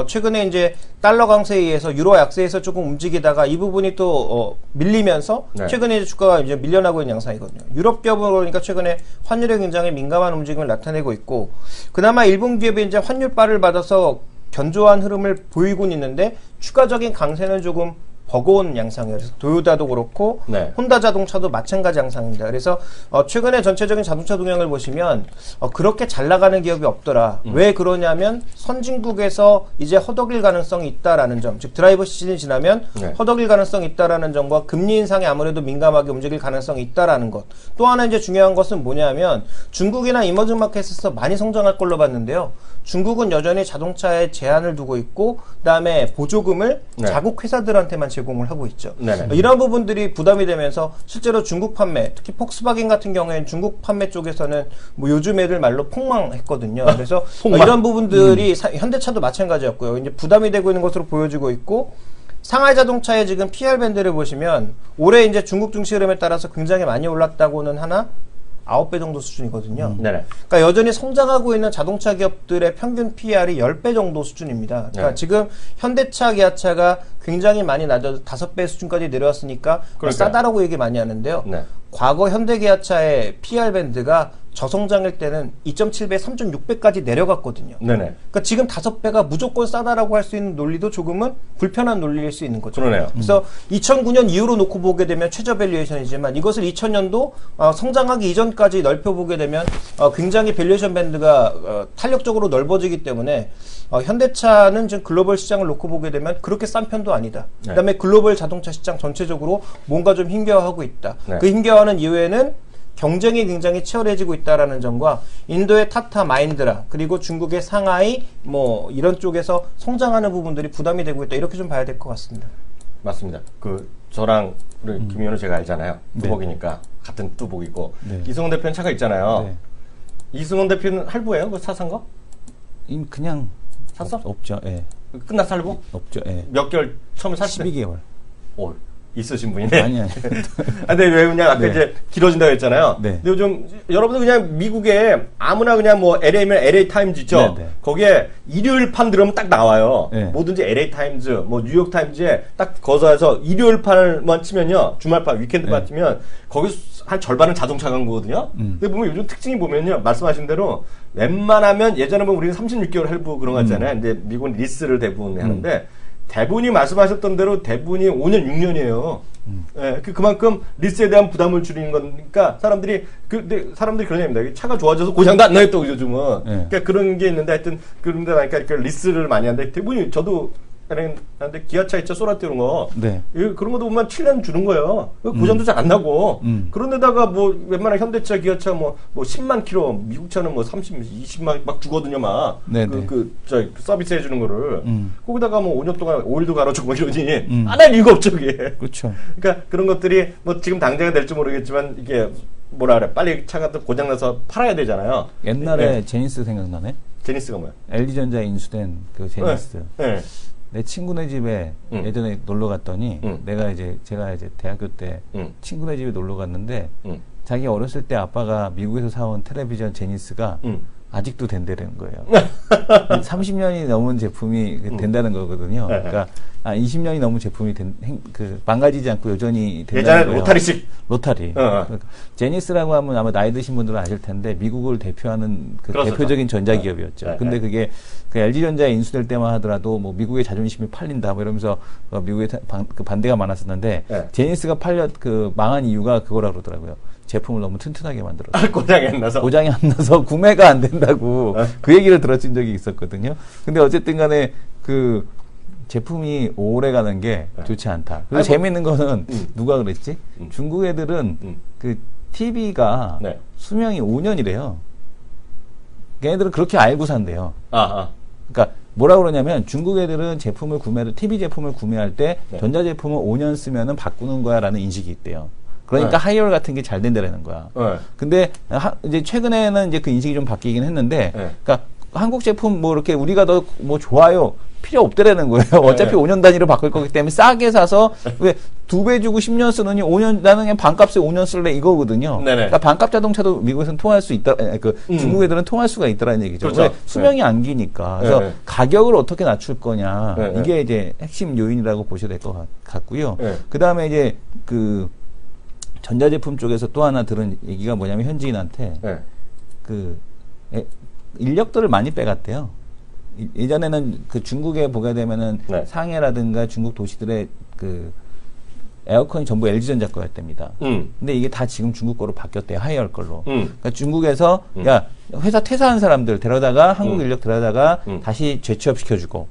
최근에 이제 달러 강세에 의해서 유로 약세에서 조금 움직이다가 이 부분이 또 밀리면서 네. 최근에 이제 주가가 이제 밀려나고 있는 양상이거든요. 유럽 기업은 그러니까 최근에 환율에 굉장히 민감한 움직임을 나타내고 있고 그나마 일본 기업이 이제 환율바를 받아서 견조한 흐름을 보이고는 있는데 추가적인 강세는 조금 버거운 양상이에요. 그래서 도요타도 그렇고 네. 혼다 자동차도 마찬가지 양상입니다. 그래서 최근에 전체적인 자동차 동향을 보시면 그렇게 잘 나가는 기업이 없더라. 왜 그러냐면 선진국에서 이제 허덕일 가능성이 있다라는 점, 즉 드라이버 시즌이 지나면 네. 허덕일 가능성이 있다라는 점과 금리 인상에 아무래도 민감하게 움직일 가능성이 있다라는 것. 또 하나 이제 중요한 것은 뭐냐면 중국이나 이머징 마켓에서 많이 성장할 걸로 봤는데요. 중국은 여전히 자동차에 제한을 두고 있고 그다음에 보조금을 네. 자국 회사들한테만 제공을 하고 있죠. 이런 부분들이 부담이 되면서 실제로 중국 판매, 특히 폭스바겐 같은 경우에는 중국 판매 쪽에서는 뭐 요즘 애들 말로 폭망했거든요. 그래서 이런 부분들이 현대차도 마찬가지였고요. 이제 부담이 되고 있는 것으로 보여지고 있고 상하이 자동차의 지금 PR 밴드를 보시면 올해 이제 중국 증시 흐름에 따라서 굉장히 많이 올랐다고는 하나 9배 정도 수준이거든요. 그러니까 여전히 성장하고 있는 자동차 기업들의 평균 PR이 10배 정도 수준입니다. 그러니까 지금 현대차, 기아차가 굉장히 많이 낮아서 5배 수준까지 내려왔으니까 싸다라고 얘기 많이 하는데요. 과거 현대기아차의 PR 밴드가 저성장일 때는 2.7배, 3.6배까지 내려갔거든요. 그러니까 지금 5배가 무조건 싸다라고 할 수 있는 논리도 조금은 불편한 논리일 수 있는 거죠. 그러네요. 그래서 2009년 이후로 놓고 보게 되면 최저 밸류에이션이지만 이것을 2000년도 성장하기 이전까지 넓혀보게 되면 굉장히 밸류에이션 밴드가 탄력적으로 넓어지기 때문에 현대차는 지금 글로벌 시장을 놓고 보게 되면 그렇게 싼 편도 아니다. 그다음에 글로벌 자동차 시장 전체적으로 뭔가 좀 힘겨워하고 있다. 그 힘겨워하는 이유에는 경쟁이 굉장히 치열해지고 있다라는 점과 인도의 타타, 마힌드라 그리고 중국의 상하이 뭐 이런 쪽에서 성장하는 부분들이 부담이 되고 있다. 이렇게 좀 봐야 될 것 같습니다. 맞습니다. 저랑 우리 김 의원은 제가 알잖아요. 뚜벅이니까 같은 뚜벅이고 이승원 대표는 차가 있잖아요. 이승원 대표는 할부예요? 그 차 산 거? 그냥 샀어? 없죠. 예. 끝났어 할부? 없죠. 예. 몇 개월 처음에 샀을 때? 12개월. 올. 있으신 분이네. 아니. 근데 왜 그냥 아까 이제 길어진다고 했잖아요. 근데 요즘 여러분들 그냥 미국에 아무나 그냥 뭐 LA면 LA 타임즈 있죠. 거기에 일요일 판 들으면 딱 나와요. 뭐든지 LA 타임즈, 뭐 뉴욕 타임즈에 딱 거기서 일요일 판만 치면요, 주말판, 위켄드판 치면 거기 한 절반은 자동차 광고거든요. 근데 보면 요즘 특징이 보면요, 말씀하신 대로 웬만하면 예전에 보면 우리가 36개월 할부 그런 거 있잖아요. 근데 미국은 리스를 대부분 하는데. 대부분이 말씀하셨던 대로 대부분이 5년, 6년이에요. 그만큼 리스에 대한 부담을 줄이는 거니까 사람들이 그런 얘기입니다. 차가 좋아져서 고장도 안 나요, 또 요즘은. 그러니까 그런 게 있는데 하여튼 그런데 나니까 리스를 많이 하는데 대부분이 저도 근데 기아차 있죠, 소나타 이런 거. 그런 것도 보면 7년 주는 거예요. 고장도 잘 안 나고. 그런데다가 뭐 웬만한 현대차, 기아차 뭐 10만 킬로, 미국 차는 뭐 30, 20만 막 주거든요, 막. 서비스 해주는 거를. 거기다가 뭐 5년 동안 오일도 갈아주고 뭐 이러니 안 할 이유가 없죠, 그게. 그렇죠. 그러니까 그런 것들이 뭐 지금 당장은 될지 모르겠지만 이게 뭐라 그래, 빨리 차가 또 고장나서 팔아야 되잖아요. 옛날에 제니스 생각나네? 제니스가 뭐야? LG전자에 인수된 그 제니스. 내 친구네 집에 예전에 놀러 갔더니 제가 이제 대학교 때 친구네 집에 놀러 갔는데 자기 어렸을 때 아빠가 미국에서 사온 텔레비전 제니스가 아직도 된다는 거예요. 30년이 넘은 제품이 된다는 거거든요. 그러니까 20년이 넘은 제품이 망가지지 않고 여전히 된다는 거예요. 로타리식. 로타리. 그러니까 제니스라고 하면 아마 나이 드신 분들은 아실 텐데 미국을 대표하는 대표적인 전자기업이었죠. 근데 그게 그 LG전자에 인수될 때만 하더라도 뭐 미국의 자존심이 팔린다 뭐 이러면서 미국에 반대가 많았었는데 제니스가 망한 이유가 그거라 그러더라고요. 제품을 너무 튼튼하게 만들었어요. 고장이 안 나서? 고장이 안 나서 구매가 안 된다고 그 얘기를 들었던 적이 있었거든요. 근데 어쨌든 간에 그 제품이 오래 가는 게 좋지 않다. 그리고 재미있는 거는 누가 그랬지? 중국 애들은 그 TV가 네. 수명이 5년이래요. 걔네들은 그렇게 알고 산대요. 그러니까 뭐라 그러냐면 중국 애들은 TV 제품을 구매할 때 네. 전자제품을 5년 쓰면은 바꾸는 거야라는 인식이 있대요. 그러니까 네. 하이얼 같은 게 잘 된다라는 거야. 네. 근데 이제 최근에는 이제 그 인식이 좀 바뀌긴 했는데, 네. 그러니까 한국 제품 뭐 이렇게 우리가 더 뭐 좋아요 필요 없더라는 거예요. 네. 어차피 5년 단위로 바꿀 거기 때문에 싸게 사서 왜 2배 주고 10년 쓰느니 5년 나는 그냥 반값에 5년 쓸래 이거거든요. 네네. 그러니까 반값 자동차도 미국에서는 통할 수 있다. 중국 애들은 통할 수가 있다라는 얘기죠. 그렇죠. 수명이 네. 안 기니까. 그래서 네. 가격을 어떻게 낮출 거냐 네. 이게 이제 핵심 요인이라고 보셔야 될 것 같고요. 네. 그 다음에 이제 그 전자제품 쪽에서 또 하나 들은 얘기가 뭐냐면 현지인한테 네. 인력들을 많이 빼갔대요. 예전에는 그 중국에 보게 되면은 네. 상해라든가 중국 도시들의 그 에어컨이 전부 LG전자 거였답니다. 근데 이게 다 지금 중국 거로 바뀌었대요. 하이얼 걸로. 그러니까 중국에서 야 회사 퇴사한 사람들 데려다가 한국 인력 데려다가 다시 재취업 시켜주고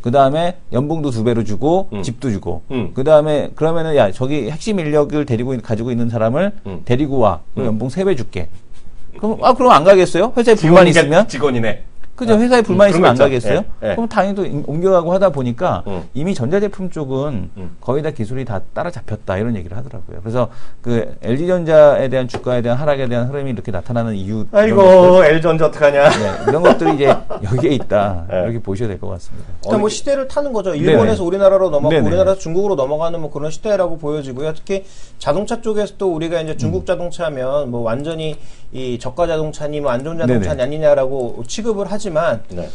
그 다음에 연봉도 2배로 주고 집도 주고 그 다음에 그러면은 야 저기 핵심 인력을 가지고 있는 사람을 데리고 와. 그럼 연봉 3배 줄게. 그럼 안 가겠어요? 회사에 불만 있으면? 직원이네. 그죠? 회사에 불만 있으면 안 가겠어요? 그럼 당연히 또 옮겨가고 하다 보니까 이미 전자제품 쪽은 거의 다 기술이 다 따라잡혔다 이런 얘기를 하더라고요. 그래서 그 LG전자에 대한 주가에 대한 하락에 대한 흐름이 이렇게 나타나는 이유. 아이고 LG전자 어떡하냐. 네, 이런 것들이 이제 여기에 있다. 이렇게 보셔야 될 것 같습니다. 일단 뭐 시대를 타는 거죠. 일본에서 네네. 우리나라로 넘어가고 네네. 우리나라에서 중국으로 넘어가는 뭐 그런 시대라고 보여지고요. 특히 자동차 쪽에서도 우리가 이제 중국 자동차면 뭐 완전히 이 저가 자동차니 뭐 안 좋은 자동차니 아니냐라고 취급을 하지만 네.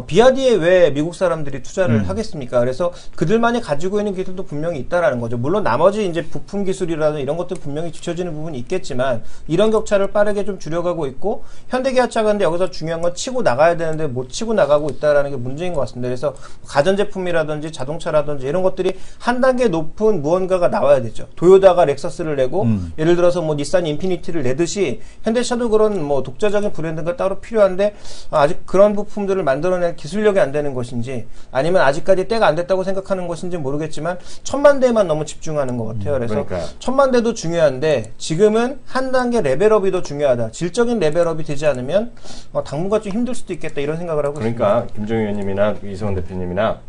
비아디에 왜 미국 사람들이 투자를 하겠습니까? 그래서 그들만이 가지고 있는 기술도 분명히 있다라는 거죠. 물론 나머지 이제 부품 기술이라든 이런 것도 분명히 뒤처지는 부분이 있겠지만 이런 격차를 빠르게 좀 줄여가고 있고 현대기아차가 근데 여기서 중요한 건 치고 나가야 되는데 못 치고 나가고 있다라는 게 문제인 것 같습니다. 그래서 가전제품이라든지 자동차라든지 이런 것들이 한 단계 높은 무언가가 나와야 되죠. 도요타가 렉서스를 내고 예를 들어서 뭐 닛산 인피니티를 내듯이 현대차도 그런 뭐 독자적인 브랜드가 따로 필요한데 아직 그런 부품들을 만들어 기술력이 안 되는 것인지 아니면 아직까지 때가 안 됐다고 생각하는 것인지 모르겠지만 1000만 대만 너무 집중하는 것 같아요. 그래서 그러니까요. 1000만 대도 중요한데 지금은 한 단계 레벨업이 더 중요하다. 질적인 레벨업이 되지 않으면 당분간 좀 힘들 수도 있겠다 이런 생각을 하고 있습니다. 그러니까 김종인 의원님이나 이성원 대표님이나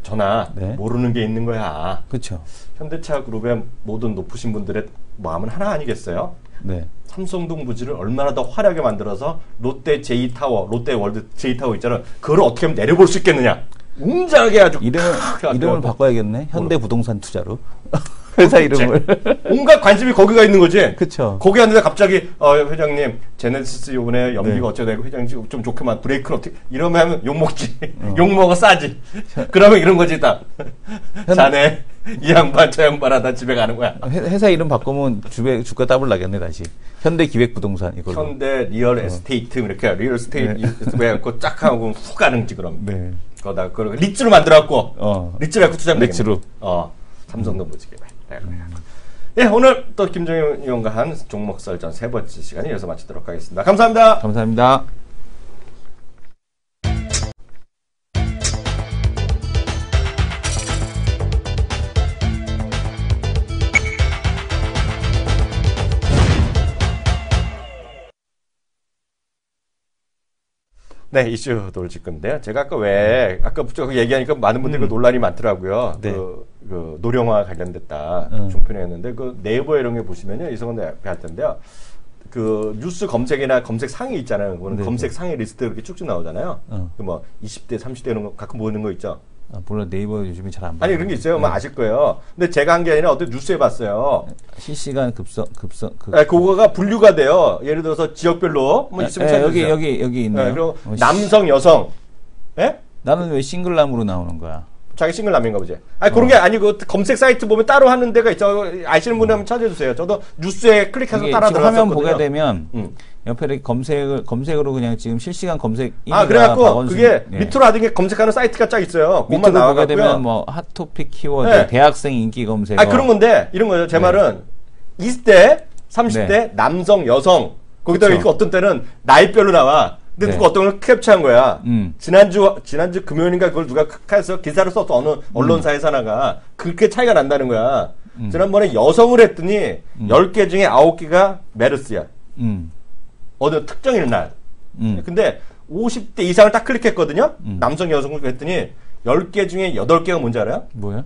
저나 네. 모르는 게 있는 거야. 그렇죠. 현대차 그룹의 모든 높으신 분들의 마음은 하나 아니겠어요? 네. 삼성동 부지를 얼마나 더 화려하게 만들어서 롯데 J타워, 롯데 월드 J타워 있잖아. 그걸 어떻게 하면 내려볼 수 있겠느냐. 웅장하게 아주 이름을 바꿔야겠네. 현대부동산 투자로. 회사 이름을. 온갖 관심이 거기가 있는 거지. 그렇죠. 거기 왔는데 갑자기 회장님 제네시스 요번에 연비가 네. 어쩌고 되고 회장님 좀 좋게만 브레이크는 어떻게 이러면 욕먹지. 욕먹어 싸지. 그러면 이런 거지 딱. 자네 이 양반 저 양반 하다 집에 가는 거야. 회사 이름 바꾸면 주가 더블 나겠네 다시. 현대기획부동산 이걸로. 현대 리얼 에스테이트 이렇게 리얼 에스테이트 해갖고 쫙 하고 훅 가는지 그럼. 네. 그거다 그 리츠로 만들어갖고 리츠로 갖고 투자하면 리츠로. 삼성도 보지게. 예, 오늘 또 김종인 의원과 한 종목 설전 3번째 시간이 여기서 마치도록 하겠습니다. 감사합니다. 감사합니다. 네, 이슈 돌질 건데요. 제가 아까 얘기하니까 많은 분들이 논란이 많더라고요. 네. 그 노령화 관련됐다 종편에 했는데 그 네이버 이런 게 보시면요, 이성원 대표 할 텐데요. 그 뉴스 검색이나 검색 상위 있잖아요. 그거는 네, 검색 상위 리스트 이렇게 쭉쭉 나오잖아요. 그 뭐 20대, 30대 이런 거 가끔 보이는 거 있죠. 물론 네이버 요즘에 잘 안 봐요. 아니 그런 게 있어요. 뭐 아실 거예요. 근데 제가 한 게 아니라 어떤 뉴스에 봤어요. 실시간 그거가 분류가 돼요. 예를 들어서 지역별로 뭐 있으면 찾아주세요. 여기 있네요. 그리고 남성, 여성. 예? 나는 왜 싱글남으로 나오는 거야? 자기 싱글남인가 보지. 아니 그런 게 아니고 검색 사이트 보면 따로 하는 데가 있죠. 아시는 분들 한번 찾아주세요. 저도 뉴스에 클릭해서 따라 들어갔거든요. 화면 보게 되면 옆에 이렇게 검색으로 그냥 지금 실시간 검색. 그래갖고 그게 네. 밑으로 하던 게 검색하는 사이트가 쫙 있어요. 밑으로 보게 되면 뭐 핫토픽 키워드, 네. 대학생 인기 검색. 그런 건데 이런 거죠. 제 말은 이때 30대 남성, 여성. 거기다가 이렇게 어떤 때는 나이별로 나와. 근데 누가 어떤 걸 캡처한 거야. 지난주 금요일인가 그걸 누가 카카에서 기사를 써서 어느 언론사에서 하나가 그렇게 차이가 난다는 거야. 지난번에 여성을 했더니 10개 중에 9개가 메르스야. 어느 특정일 날. 근데 50대 이상을 딱 클릭했거든요. 남성, 여성을 했더니 10개 중에 8개가 뭔지 알아요? 뭐야?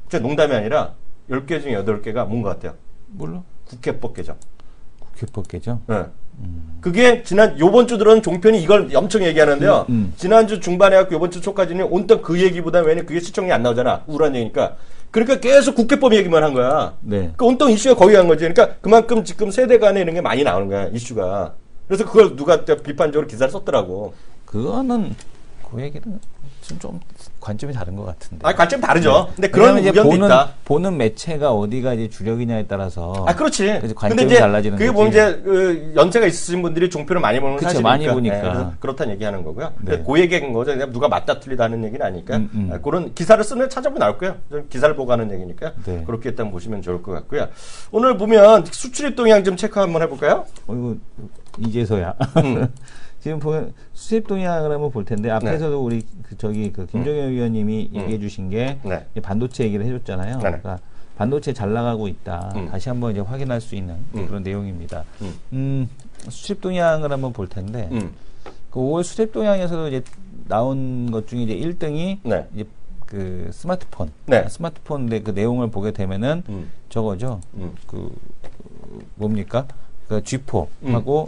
진짜 농담이 아니라 10개 중에 8개가 뭔 것 같아요? 몰라. 국회법 개정. 국회법 개정? 네. 그게 요번 주 들어는 종편이 이걸 엄청 얘기하는데요. 지난주 중반에 갖고 요번 주 초까지는 온통 그 얘기보다 왜냐면 그게 시청률이 안 나오잖아. 우울한 얘기니까. 그러니까 계속 국회법 얘기만 한 거야. 네. 그 온통 이슈가 거기 간 거지. 그러니까 그만큼 지금 세대 간에 이런 게 많이 나오는 거야, 이슈가. 그래서 그걸 누가 비판적으로 기사를 썼더라고. 그거는 그 얘기는 좀 관점이 다른 것 같은데. 아, 관점이 다르죠. 근데 그런 의견도 있다. 보는 매체가 어디가 이제 주력이냐에 따라서. 아, 그렇지. 관점이 근데 이제 달라지는 그게 거지. 뭐 이제 연세가 있으신 분들이 종편을 많이 보는 건 사실이니까. 많이 보니까. 네, 그렇다는 얘기하는 거고요. 네. 그 얘기인 거죠. 누가 맞다 틀리다 하는 얘기는 아니니까. 그런 기사를 쓰면 찾아보면 나올 거예요. 기사를 보고 하는 얘기니까. 네. 그렇게 일단 보시면 좋을 것 같고요. 오늘 보면 수출입 동향 좀 체크 한번 해볼까요? 이거 이제서야. 지금 보면 수입 동향을 한번 볼 텐데 앞에서도 우리 김종현 위원님이 얘기해 주신 게 반도체 얘기를 해줬잖아요. 그러니까 반도체 잘 나가고 있다. 다시 한번 이제 확인할 수 있는 그런 내용입니다. 수입 동향을 한번 볼 텐데 그 5월 수입 동향에서도 이제 나온 것 중에 이제 1등이 이제 그 스마트폰, 스마트폰의 그 내용을 보게 되면은 저거죠. 그 뭡니까? 그 G4하고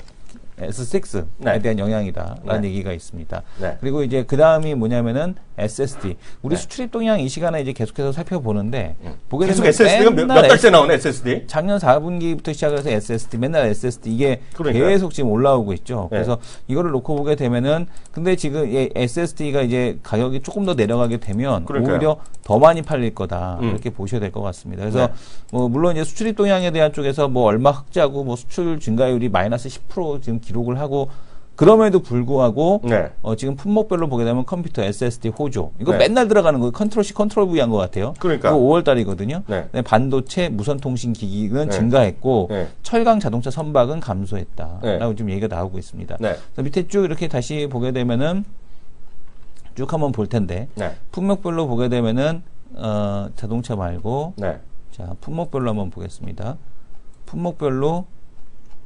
S6에 대한 영향이다라는 얘기가 있습니다. 그리고 이제 그 다음이 뭐냐면은 SSD. 우리 수출입 동향 이 시간에 이제 계속해서 살펴보는데 보게 계속 되면 SSD가 몇 달째 나오네, SSD. 작년 4분기부터 시작해서 SSD 맨날 SSD 이게 계속 지금 올라오고 있죠. 그래서 이거를 놓고 보게 되면은 근데 지금 SSD가 이제 가격이 조금 더 내려가게 되면 오히려 더 많이 팔릴 거다 이렇게 보셔야 될 것 같습니다. 그래서 뭐 물론 이제 수출입 동향에 대한 쪽에서 뭐 얼마 흑자고 뭐 수출 증가율이 마이너스 10% 지금 기록을 하고 그럼에도 불구하고 지금 품목별로 보게 되면 컴퓨터 SSD 호조 이거 맨날 들어가는 거 컨트롤 C 컨트롤 V 한 것 같아요. 그러니까 이거 5월 달이거든요. 반도체 무선통신 기기는 증가했고 철강 자동차 선박은 감소했다라고 지금 얘기가 나오고 있습니다. 그래서 밑에 쭉 이렇게 다시 보게 되면은 쭉 한번 볼 텐데 품목별로 보게 되면은 자동차 말고 자 품목별로 한번 보겠습니다. 품목별로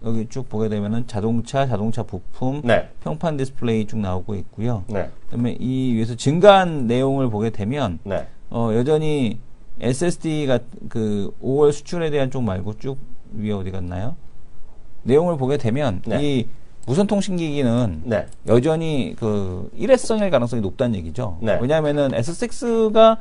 여기 쭉 보게 되면은 자동차 부품, 평판 디스플레이 쭉 나오고 있고요. 그다음에 이 위에서 증가한 내용을 보게 되면 여전히 SSD가 그 5월 수출에 대한 쪽 말고 쭉 위에 어디 갔나요? 내용을 보게 되면 이 무선 통신기기는 여전히 그 일회성일 가능성이 높다는 얘기죠. 왜냐하면은 S6가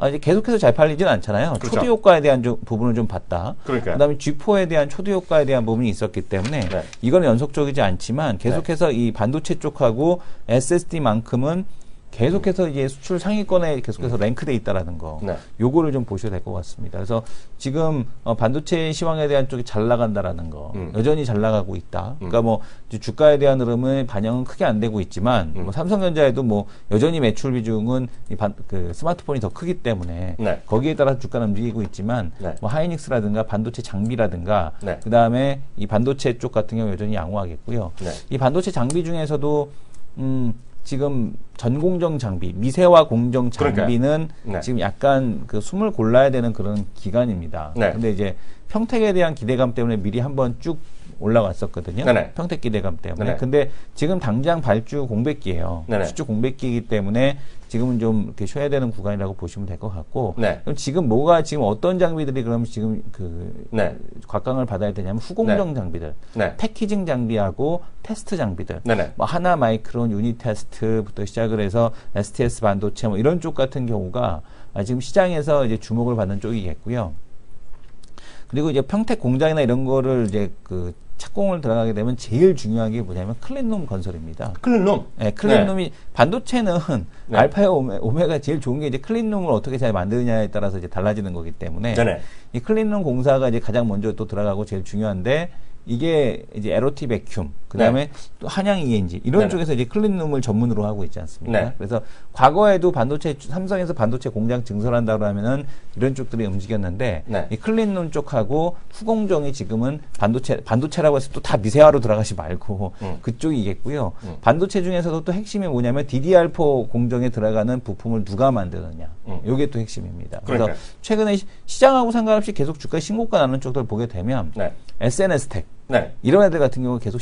이제 계속해서 잘 팔리지는 않잖아요. 초도 효과에 대한 부분을 좀 봤다. 그다음에 G4에 대한 초도 효과에 대한 부분이 있었기 때문에 이건 연속적이지 않지만 계속해서 이 반도체 쪽하고 SSD만큼은 계속해서 이제 수출 상위권에 계속해서 랭크돼 있다라는 거, 요거를 좀 보셔야 될 것 같습니다. 그래서 지금 반도체 시황에 대한 쪽이 잘 나간다라는 거, 여전히 잘 나가고 있다. 그러니까 뭐 주가에 대한 흐름은 반영은 크게 안 되고 있지만, 뭐 삼성전자에도 뭐 여전히 매출 비중은 그 스마트폰이 더 크기 때문에 거기에 따라 주가는 움직이고 있지만, 뭐 하이닉스라든가 반도체 장비라든가, 그 다음에 이 반도체 쪽 같은 경우 여전히 양호하겠고요. 이 반도체 장비 중에서도 지금 전공정 장비, 미세화 공정 장비는 지금 약간 그 숨을 골라야 되는 그런 기간입니다. 근데 이제 평택에 대한 기대감 때문에 미리 한번 쭉 올라왔었거든요. 평택 기대감 때문에. 근데 지금 당장 발주 공백기예요. 수주 공백기이기 때문에 지금은 좀 이렇게 쉬어야 되는 구간이라고 보시면 될 것 같고. 그럼 지금 지금 어떤 장비들이 그럼 지금 그 곽강을 받아야 되냐면 후공정 장비들, 패키징 장비하고 테스트 장비들, 뭐 하나 마이크론 유닛 테스트부터 시작을 해서 STS 반도체 뭐 이런 쪽 같은 경우가 지금 시장에서 이제 주목을 받는 쪽이겠고요. 그리고 이제 평택 공장이나 이런 거를 이제 그 착공을 들어가게 되면 제일 중요한 게 뭐냐면 클린룸 건설입니다. 클린룸? 네, 클린룸이 반도체는 알파와 오메가 제일 좋은 게 이제 클린룸을 어떻게 잘 만드느냐에 따라서 이제 달라지는 거기 때문에 이 클린룸 공사가 이제 가장 먼저 또 들어가고 제일 중요한데 이게 이제 에로티 베큐 그 다음에 또 한양 ENG 이런 쪽에서 이제 클린룸을 전문으로 하고 있지 않습니까? 그래서 과거에도 삼성에서 반도체 공장 증설한다고 하면은 이런 쪽들이 움직였는데 이 클린룸 쪽하고 후공정이 지금은 반도체라고 해서 또 다 미세화로 들어가지 말고 그쪽이겠고요. 반도체 중에서도 또 핵심이 뭐냐면 DDR4 공정에 들어가는 부품을 누가 만드느냐. 이게 또 핵심입니다. 그래서 최근에 시장하고 상관없이 계속 주가 신고가 나는 쪽들 보게 되면 SNS텍 이런 애들 같은 경우 계속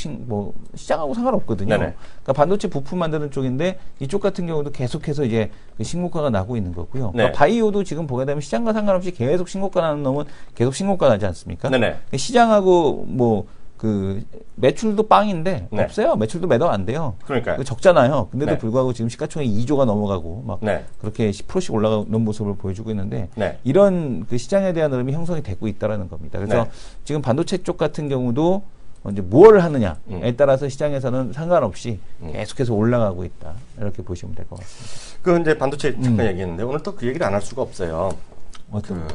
시장하고 상관없거든요. 그러니까 반도체 부품 만드는 쪽인데 이쪽 같은 경우도 계속해서 이제 그 신고가가 나고 있는 거고요. 그러니까 바이오도 지금 보게 되면 시장과 상관없이 계속 신고가 나는 놈은 계속 신고가 나지 않습니까? 시장하고 그 매출도 빵인데 없어요. 매출도 매도 안 돼요. 그러니까요. 적잖아요. 근데도 불구하고 지금 시가총액 2조가 넘어가고 막 그렇게 10%씩 올라가는 모습을 보여주고 있는데 이런 그 시장에 대한 흐름이 형성이 되고 있다라는 겁니다. 그래서 지금 반도체 쪽 같은 경우도 이제 뭘 하느냐에 따라서 시장에서는 상관없이 계속해서 올라가고 있다. 이렇게 보시면 될 것 같습니다. 그 이제 반도체 잠깐 얘기했는데 오늘 또 그 얘기를 안 할 수가 없어요. 어떤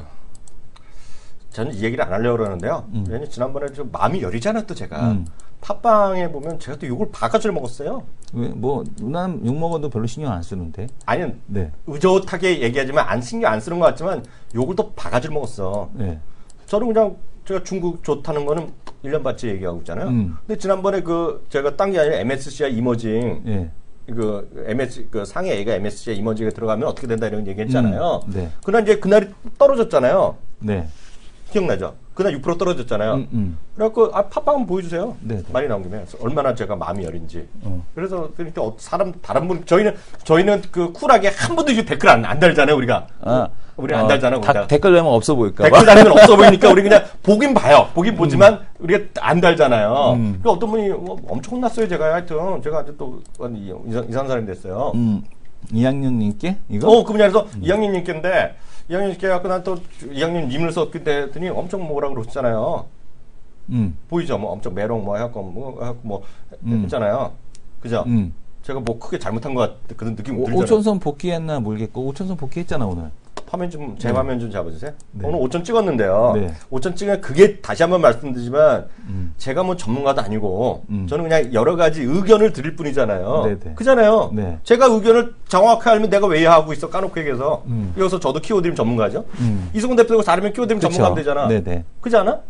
저는 이 얘기를 안 하려고 그러는데요. 왜냐면 지난번에 좀 마음이 여리지 않았도 제가 팟빵에 보면 제가 또 욕을 바가지를 먹었어요. 왜? 난 욕 먹어도 별로 신경 안 쓰는데. 아니, 의젓하게 얘기하지만 신경 안 쓰는 것 같지만 욕을 또 바가지를 먹었어. 저는 그냥 제가 중국 좋다는 거는 1년 반째 얘기하고 있잖아요. 근데 지난번에 제가 딴 게 아니라 MSCI 이머징 상해 A가 MSCI 이머징에 들어가면 어떻게 된다 이런 얘기 했잖아요. 그날이 떨어졌잖아요. 기억나죠? 그날 6% 떨어졌잖아요. 그래갖고 팟빵 보여주세요. 많이 나온 김에 얼마나 제가 마음이 여린지. 그래서 그러니까 다른 분 저희는 그 쿨하게 한 번도 이제 댓글 안 달잖아요. 우리가 우리 안 달잖아. 댓글 달면 없어 보일까 봐. 댓글 달면 없어 보이니까 우리 그냥 보긴 봐요. 보긴 보지만 우리가 안 달잖아요. 그러니까 어떤 분이 엄청 혼났어요. 제가 하여튼 제가 아주 또 이상한 사람이 됐어요. 이학년님께 이거? 그 분야에서 이학년님께인데. 이학년님께 갖고 난 또 이학년 님을 썼더니 엄청 뭐라 그러셨잖아요. 보이죠? 엄청 메롱 해갖고 했잖아요. 그죠? 제가 크게 잘못한 것 같은 그런 느낌 들잖아요. 오천선 복귀했나 모르겠고 오천선 복귀했잖아 오늘. 제 화면 좀 잡아주세요. 오늘 5천 찍었는데요. 5천 찍으면 그게 다시 한번 말씀드리지만 제가 전문가도 아니고 저는 그냥 여러 가지 의견을 드릴 뿐이잖아요. 그잖아요. 제가 의견을 정확하게 알면 내가 왜 하고 있어 까놓고 얘기해서 여기서 저도 키워드림 전문가죠. 이승훈 대표가 잘하면 키워드림 전문가면 되잖아. 그지 않아?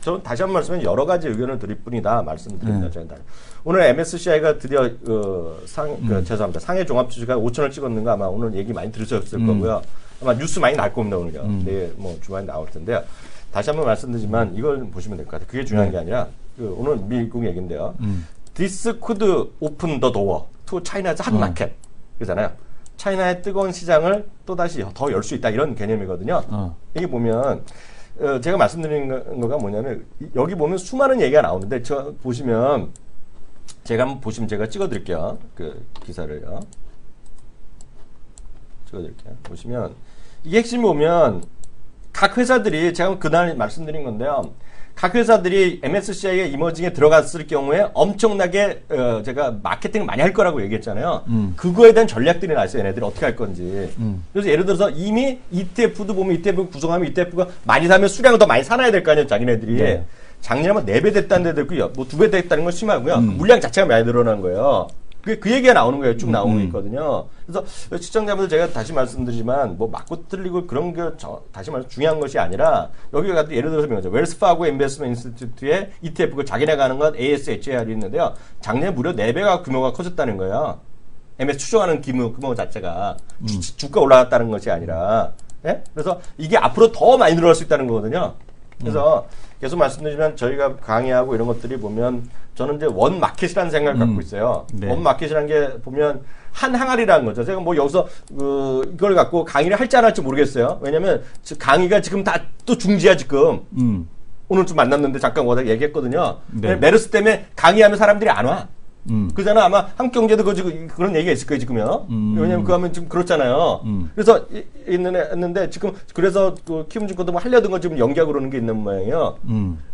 저는 다시 한번 말씀드리면 여러 가지 의견을 드릴 뿐이다 말씀드립니다. 오늘 MSCI가 드디어 죄송합니다. 상해 종합주주가 5천을 찍었는가 아마 오늘 얘기 많이 들으셨을 거고요. 아마 뉴스 많이 날 겁니다, 오늘요. 내일 주말에 나올 텐데요. 다시 한번 말씀드리지만 이걸 보시면 될 것 같아요. 그게 중요한 게 아니라 오늘 미국 얘기인데요. This could open the door to China's hot market. 그러잖아요. 차이나의 뜨거운 시장을 또다시 더 열 수 있다 이런 개념이거든요. 이게 보면 제가 말씀드린 거가 뭐냐면 여기 보면 수많은 얘기가 나오는데 보시면 제가 찍어드릴게요. 그 기사를요. 찍어드릴게요. 보시면 이게 핵심이 보면 각 회사들이 제가 그날 말씀드린 건데요. 각 회사들이 MSCI의 이머징에 들어갔을 경우에 엄청나게 제가 마케팅을 많이 할 거라고 얘기했잖아요. 그거에 대한 전략들이 나왔어요. 얘네들이 어떻게 할 건지. 그래서 예를 들어서 이미 ETF도 보면 ETF 구성하면 ETF가 많이 사면 수량을 더 많이 사놔야 될 거 아니에요. 자기네들이. 작년에 4배 됐다는 데도 있고요. 2배 됐다는 건 심하고요. 물량 자체가 많이 늘어난 거예요. 그 얘기가 나오는 거예요. 쭉 나오고 있거든요. 그래서 시청자분들 제가 다시 말씀드리지만 맞고 틀리고 그런 게 다시 말해서 중요한 것이 아니라 여기 가도 예를 들어서 명하죠. 웰스파고 인베스트먼트 인스티튜트의 ETF가 자기네가 하는 건 ASHAR이 있는데요. 작년에 무려 4배가 규모가 커졌다는 거예요. MS 추정하는 규모 자체가 주가 올라갔다는 것이 아니라 그래서 이게 앞으로 더 많이 늘어날 수 있다는 거거든요. 그래서 계속 말씀드리지만 저희가 강의하고 이런 것들이 보면 저는 이제 원 마켓이라는 생각을 갖고 있어요. 원 마켓이라는 게 보면 한 항아리라는 거죠. 제가 여기서 이걸 갖고 강의를 할지 안 할지 모르겠어요. 왜냐면 강의가 지금 다 또 중지야 지금. 오늘 좀 만났는데 잠깐 와서 얘기했거든요. 메르스 때문에 강의하면 사람들이 안 와. 그잖아. 아마 한국경제도 그런 얘기가 있을 거예요, 지금요. 왜냐면 그거 하면 지금 그렇잖아요. 그래서 있는데 지금 그래서 키움증권도 하려던 거 지금 연기하고 그러는 게 있는 모양이에요.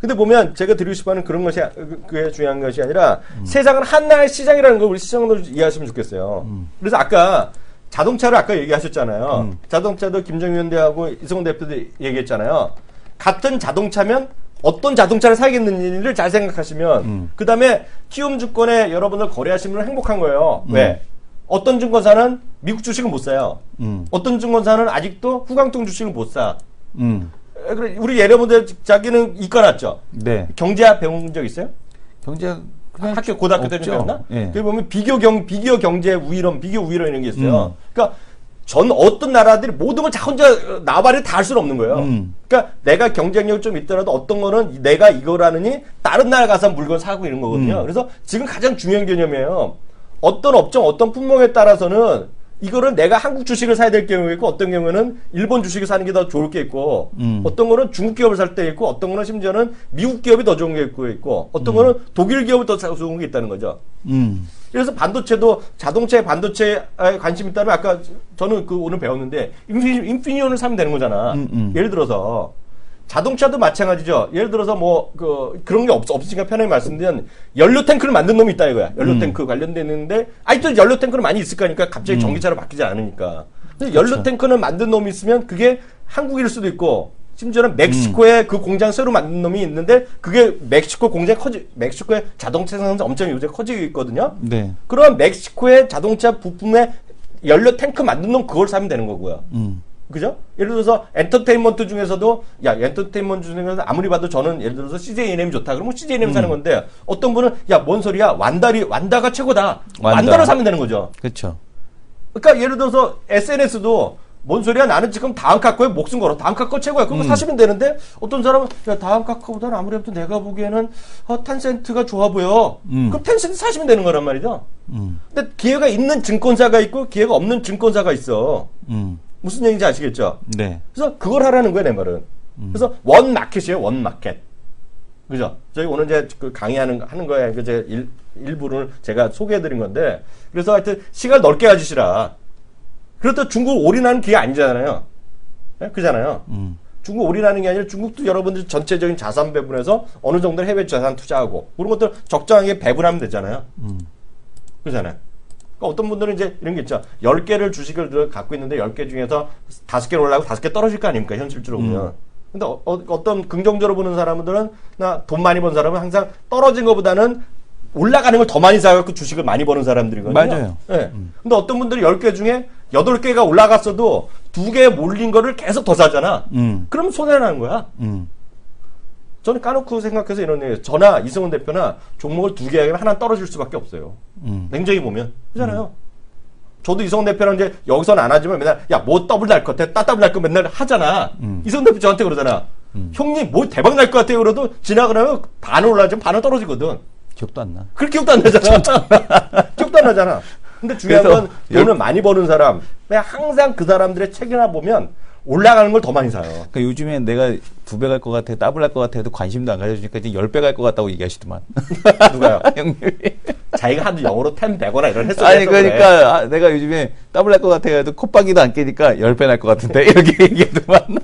근데 보면 제가 드리고 싶어 하는 그런 것이 그게 중요한 것이 아니라 세상은 하나의 시장이라는 걸 우리 시장으로 이해하시면 좋겠어요. 그래서 아까 자동차를 아까 얘기하셨잖아요. 자동차도 김정희 위원장하고 이승훈 대표도 얘기했잖아요. 같은 자동차면 어떤 자동차를 사겠는지를 잘 생각하시면 그 다음에 키움증권에 여러분들 거래하시면 행복한 거예요. 왜? 어떤 증권사는 미국 주식은 못 사요. 어떤 증권사는 아직도 후광통 주식은 못 사. 우리 여러분들 자기는 이과 났죠? 네. 경제학 배운 적 있어요? 경제학 학교 고등학교 때는 배웠나? 네. 거기 보면 비교 경제 우위론, 비교 우위론 이런 게 있어요. 그러니까 전 어떤 나라들이 모든 걸 자 혼자 나발을 다 할 수는 없는 거예요. 그러니까 내가 경쟁력이 좀 있더라도 어떤 거는 내가 이거라느니 다른 나라 가서 물건 사고 이런 거거든요. 그래서 지금 가장 중요한 개념이에요. 어떤 업종, 어떤 품목에 따라서는 이거를 내가 한국 주식을 사야 될 경우가 있고 어떤 경우는 일본 주식을 사는 게 더 좋을 게 있고 어떤 거는 중국 기업을 살 때 있고 어떤 거는 심지어는 미국 기업이 더 좋은 게 있고 어떤 거는 독일 기업이 더 좋은 게 있다는 거죠. 그래서 반도체도 자동차에 반도체에 관심이 있다면 아까 저는 그 오늘 배웠는데 인피니온을 사면 되는 거잖아. 예를 들어서 자동차도 마찬가지죠. 예를 들어서 뭐 그런 게 없으니까 편하게 말씀드리면 연료 탱크를 만든 놈이 있다 이거야. 연료 탱크 관련돼 있는데 아직도 연료 탱크는 많이 있을 거니까 갑자기 전기차로 바뀌지 않으니까. 근데 연료 탱크는 만든 놈이 있으면 그게 한국일 수도 있고 심지어는 멕시코에 그 공장 새로 만든 놈이 있는데 그게 멕시코 공장이 멕시코의 자동차 생산이 엄청 요새 커지고 있거든요. 네. 그럼 멕시코의 자동차 부품에 연료 탱크 만든 놈 그걸 사면 되는 거고요. 그죠? 예를 들어서 엔터테인먼트 중에서도 엔터테인먼트 중에서 아무리 봐도 저는 예를 들어서 CJ&M이 좋다. 그러면 CJ&M 사는 건데 어떤 분은 뭔 소리야? 완다가 최고다. 완다를 사면 되는 거죠. 그렇죠. 그러니까 예를 들어서 SNS도 뭔 소리야? 나는 지금 다음카코에 목숨 걸어. 다음카코 최고야. 그거 사시면 되는데 어떤 사람은 다음카코보다는 아무래도 내가 보기에는 텐센트가 좋아 보여. 그럼 텐센트 사시면 되는 거란 말이죠. 근데 기회가 있는 증권사가 있고 기회가 없는 증권사가 있어. 무슨 얘기인지 아시겠죠? 네. 그래서 그걸 하라는 거예요, 내 말은. 그래서 원 마켓이에요, 원 마켓. 그죠? 저희 오늘 이제 그 강의하는 거에 이제 일부를 제가 소개해드린 건데, 그래서 하여튼 시간 넓게 가지시라. 그렇다고 중국 올인하는 게 아니잖아요. 네? 그잖아요. 중국 올인하는 게 아니라 중국도 여러분들 전체적인 자산 배분에서 어느 정도 해외 자산 투자하고 그런 것들 적정하게 배분하면 되잖아요. 그잖아요. 그러니까 어떤 분들은 이제 이런 게 있죠. 10개를 주식을 갖고 있는데 10개 중에서 5개를 올라가고 5개 떨어질 거 아닙니까? 현실적으로 보면. 근데 어떤 긍정적으로 보는 사람들은 나 돈 많이 번 사람은 항상 떨어진 것보다는 올라가는 걸 더 많이 사갖고 주식을 많이 버는 사람들이거든요. 맞아요. 네. 근데 어떤 분들이 10개 중에 8개가 올라갔어도 2개 몰린 거를 계속 더 사잖아. 그럼 손해나는 거야. 저는 까놓고 생각해서 이런 얘기, 저나 이승훈 대표나 종목을 2개 하면 하나 떨어질 수밖에 없어요. 냉정히 보면. 그잖아요. 저도 이승훈 대표랑 이제 여기서는 안 하지만 맨날, 뭐 더블 날 것 같아? 더블 날 거 맨날 하잖아. 이승훈 대표 저한테 그러잖아. 형님, 뭐 대박 날 것 같아요? 그래도 지나가면 반은 올라가지면 반은 떨어지거든. 기억도 안 나. 그렇게 기억도 안 나잖아. 기억도 안 나잖아. 근데 중요한 건 돈을 많이 버는 사람, 그냥 항상 그 사람들의 책이나 보면 올라가는 걸 더 많이 사요. 그러니까 요즘에 내가 2배 갈 것 같아, 더블 할 것 같아 해도 관심도 안 가져주니까 이제 10배 갈 것 같다고 얘기하시더만. 누가요? 형님이. 자기가 하도 영어로 10, 100거나 이런 했어요. 아니, 그러니까 내가 요즘에 더블 할 것 같아 해도 콧방귀도 안 깨니까 10배 날 것 같은데 이렇게 얘기하더만.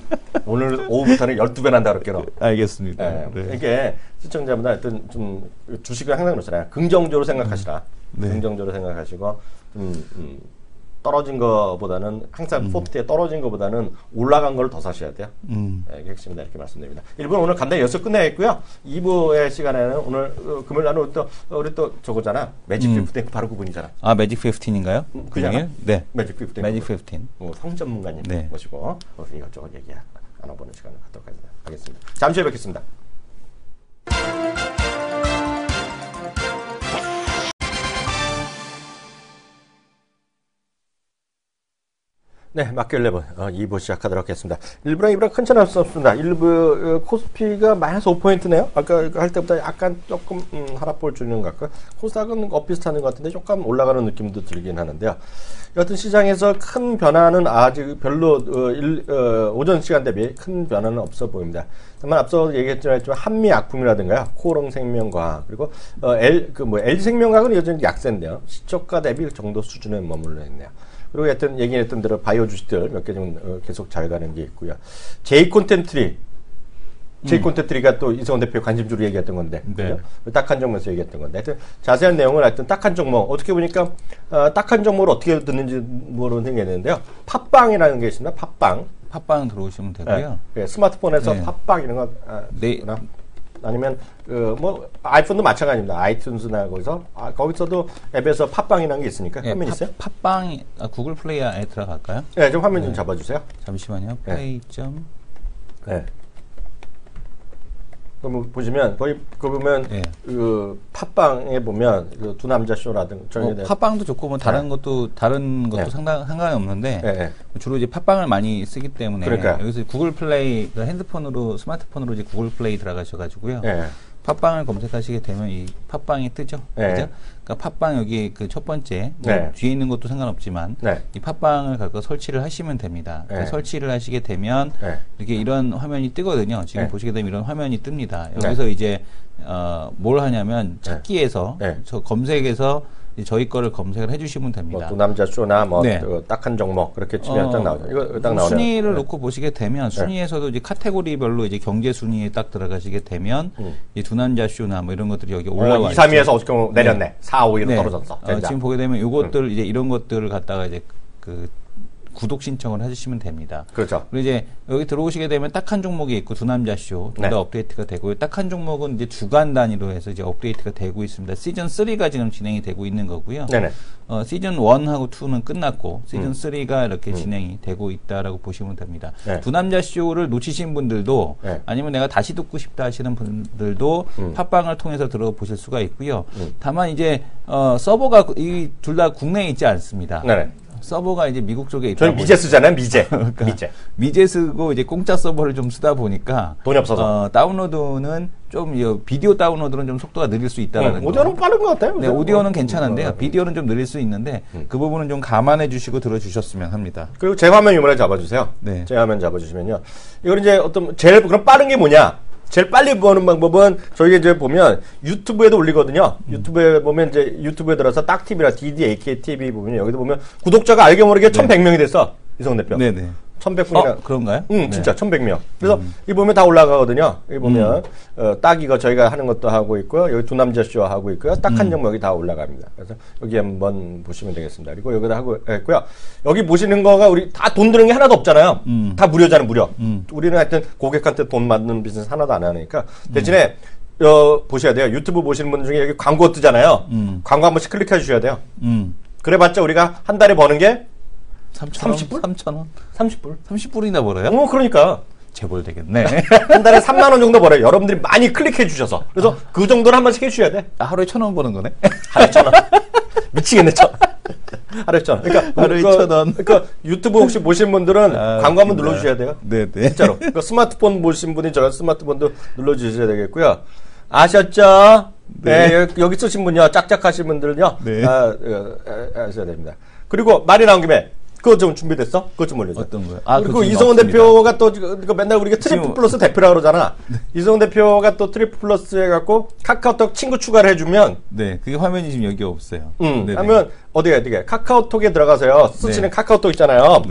오늘 오후부터는 12배 난다 그럴게요. 알겠습니다. 네. 네. 이게 시청자분들 하여튼 좀 주식을 항상 그렇잖아요. 긍정적으로 생각하시라. 네. 긍정적으로 생각하시고 떨어진 거보다는 항상 포트에 떨어진 거보다는 올라간 걸 더 사셔야 돼요. 네, 이게 핵심이다 이렇게 말씀드립니다. 1부는 오늘 간단히 여기서 끝내겠고요. 2부의 시간에는 오늘 금요일 날은 우리 또 저거잖아. 매직 15 바로 그분이잖아. 아, 매직 15인가요? 그냥? 네. 매직 15. 매직 15. 성 전문가님 네. 모시고 이것저것 얘기 나눠보는 시간을 갖도록 하겠습니다. 잠시 후에 뵙겠습니다. 네, 마켓 11 2부 시작하도록 하겠습니다. 1부랑 2부랑 큰 차이는 없습니다. 1부 코스피가 마이너스 5포인트네요. 아까 할 때보다 약간 조금 하락볼 주는 것 같고요. 코스닥은 비슷한 것 같은데 조금 올라가는 느낌도 들긴 하는데요. 여하튼 시장에서 큰 변화는 아직 별로 오전 시간 대비 큰 변화는 없어 보입니다. 다만 앞서 얘기했지만 한미약품이라든가요, 코롱생명과학 그리고 LG생명과학은 여전히 약세인데요. 시초가 대비 정도 수준에 머물러 있네요. 그리고 하여튼 얘기했던 대로 바이오 주식들 몇 개 좀 계속 잘 가는 게 있고요. 제이콘텐트리가 또 이승훈 대표 관심주로 얘기했던 건데, 네. 딱한 종목에서 얘기했던 건데, 하여튼 자세한 내용을 하여튼 딱한 종목 어떻게 보니까 딱한 종목을 어떻게 듣는지 모르는 생각했는데요. 팟빵이라는 게 있습니다. 팟빵 들어오시면 되고요. 네, 스마트폰에서 네. 팟빵 이런 거 아니면 뭐 아이폰도 마찬가지입니다. 아이튠즈나 거기서도 앱에서 팟빵이라는 게 있으니까 화면 있어요? 팟빵 구글 플레이에 들어갈까요? 네, 좀 화면 좀 잡아주세요. 잠시만요. 플레이 점. 네. 그럼 보시면 거기 보면 그 팟빵에 보면 그 두 남자 쇼라든가 팟빵도 좋고 뭐 다른 것도 상관이 없는데 주로 이제 팟빵을 많이 쓰기 때문에 여기서 구글 플레이 핸드폰으로 스마트폰으로 이제 구글 플레이 들어가셔가지고요. 팟빵을 검색하시게 되면 이 팟빵이 뜨죠. 그죠? 그러니까 팟빵 여기 그 첫 번째 뒤에 있는 것도 상관없지만 이 팟빵을 갖고 설치를 하시면 됩니다. 설치를 하시게 되면 이렇게 이런 화면이 뜨거든요. 지금 보시게 되면 이런 화면이 뜹니다. 여기서 이제 뭘 하냐면 찾기에서 저 검색에서 저희 거를 검색을 해주시면 됩니다. 뭐 두 남자 쇼나 뭐 딱 한 종목 그렇게 치면 딱 나오죠. 이거 딱 나오네요. 순위를 놓고 보시게 되면 순위에서도 이제 카테고리별로 이제 경제 순위에 딱 들어가시게 되면 이 두 남자 쇼나 뭐 이런 것들이 여기 올라와 2, 3위에서 어떻게 내렸네. 4, 5위로 떨어졌어. 지금 보게 되면 요것들 이제 이런 것들을 갖다가 이제 그 구독 신청을 해주시면 됩니다. 그렇죠. 그리고 이제 여기 들어오시게 되면 딱 한 종목이 있고 두 남자 쇼 둘 다 업데이트가 되고요. 딱 한 종목은 이제 주간 단위로 해서 이제 업데이트가 되고 있습니다. 시즌 3가 지금 진행이 되고 있는 거고요. 시즌 1하고 2는 끝났고 시즌 3가 이렇게 진행이 되고 있다라고 보시면 됩니다. 두 남자 쇼를 놓치신 분들도 아니면 내가 다시 듣고 싶다 하시는 분들도 팟빵을 통해서 들어보실 수가 있고요. 다만 이제 서버가 이 둘 다 국내에 있지 않습니다. 서버가 이제 미국 쪽에 있다. 저는 미제 쓰잖아요, 미제. 그러니까 미제 쓰고 이제 공짜 서버를 좀 쓰다 보니까 돈이 없어서 다운로드는 좀 비디오 다운로드는 좀 속도가 느릴 수 있다라는 거. 오디오는 빠른 것 같아요. 네, 오디오는 괜찮은데요. 비디오는 좀 느릴 수 있는데 그 부분은 좀 감안해 주시고 들어주셨으면 합니다. 그리고 제 화면 이번에 잡아주세요. 제 화면 잡아주시면요. 이건 이제 어떤 제일 그럼 빠른 게 뭐냐? 제일 빨리 보는 방법은 저희가 이제 보면 유튜브에도 올리거든요. 유튜브에 보면 이제 유튜브에 들어서 딱TV라 DDAKTV 보면 여기도 보면 구독자가 알게 모르게 1,100명이 됐어. 이성훈 대표. 1,100분이나. 그런가요? 진짜 1,100명. 그래서 이 보면 다 올라가거든요. 여기 보면 딱 이거 저희가 하는 것도 하고 있고요. 여기 두 남자 쇼 하고 있고요. 딱 한 점 여기 다 올라갑니다. 그래서 여기 한번 보시면 되겠습니다. 그리고 여기다 하고 있고요. 여기 보시는 거가 우리 다 돈 드는 게 하나도 없잖아요. 다 무료잖아요, 무료. 우리는 하여튼 고객한테 돈 받는 비즈니스 하나도 안 하니까 대신에 보셔야 돼요. 유튜브 보시는 분 중에 여기 광고 뜨잖아요. 광고 한 번씩 클릭해 주셔야 돼요. 그래봤자 우리가 한 달에 버는 게 30불? 3,000원? 30불? 30불이나 벌어요? 그러니까. 재벌 되겠네. 한 달에 3만 원 정도 벌어요. 여러분들이 많이 클릭해 주셔서. 그래서 그 정도는 한 번씩 해주셔야 돼. 하루에 1,000원 버는 거네? 하루에 1,000원. 미치겠네, 하루에 1,000원. 그러니까, 하루에 1,000원. 그러니까 유튜브 혹시 보시는 분들은 광고 한번 눌러주셔야 돼요. 네네. 진짜로. 그러니까 스마트폰 보신 분이 저 스마트폰도 눌러주셔야 되겠고요. 아셨죠? 네. 여기 쓰신 분요. 짝짝하신 분들은요. 아셔야 됩니다. 그리고 말이 나온 김에 그거 좀 준비됐어? 그거 좀 올려줘. 어떤 거요? 그리고 이성훈 대표가 또 맨날 우리가 트리플 플러스 대표라 그러잖아. 이성훈 대표가 또 트리플 플러스 해갖고 카카오톡 친구 추가를 해주면 그게 화면이 지금 여기 없어요. 하면 어디에 카카오톡에 들어가서요. 쓰시는 카카오톡 있잖아요.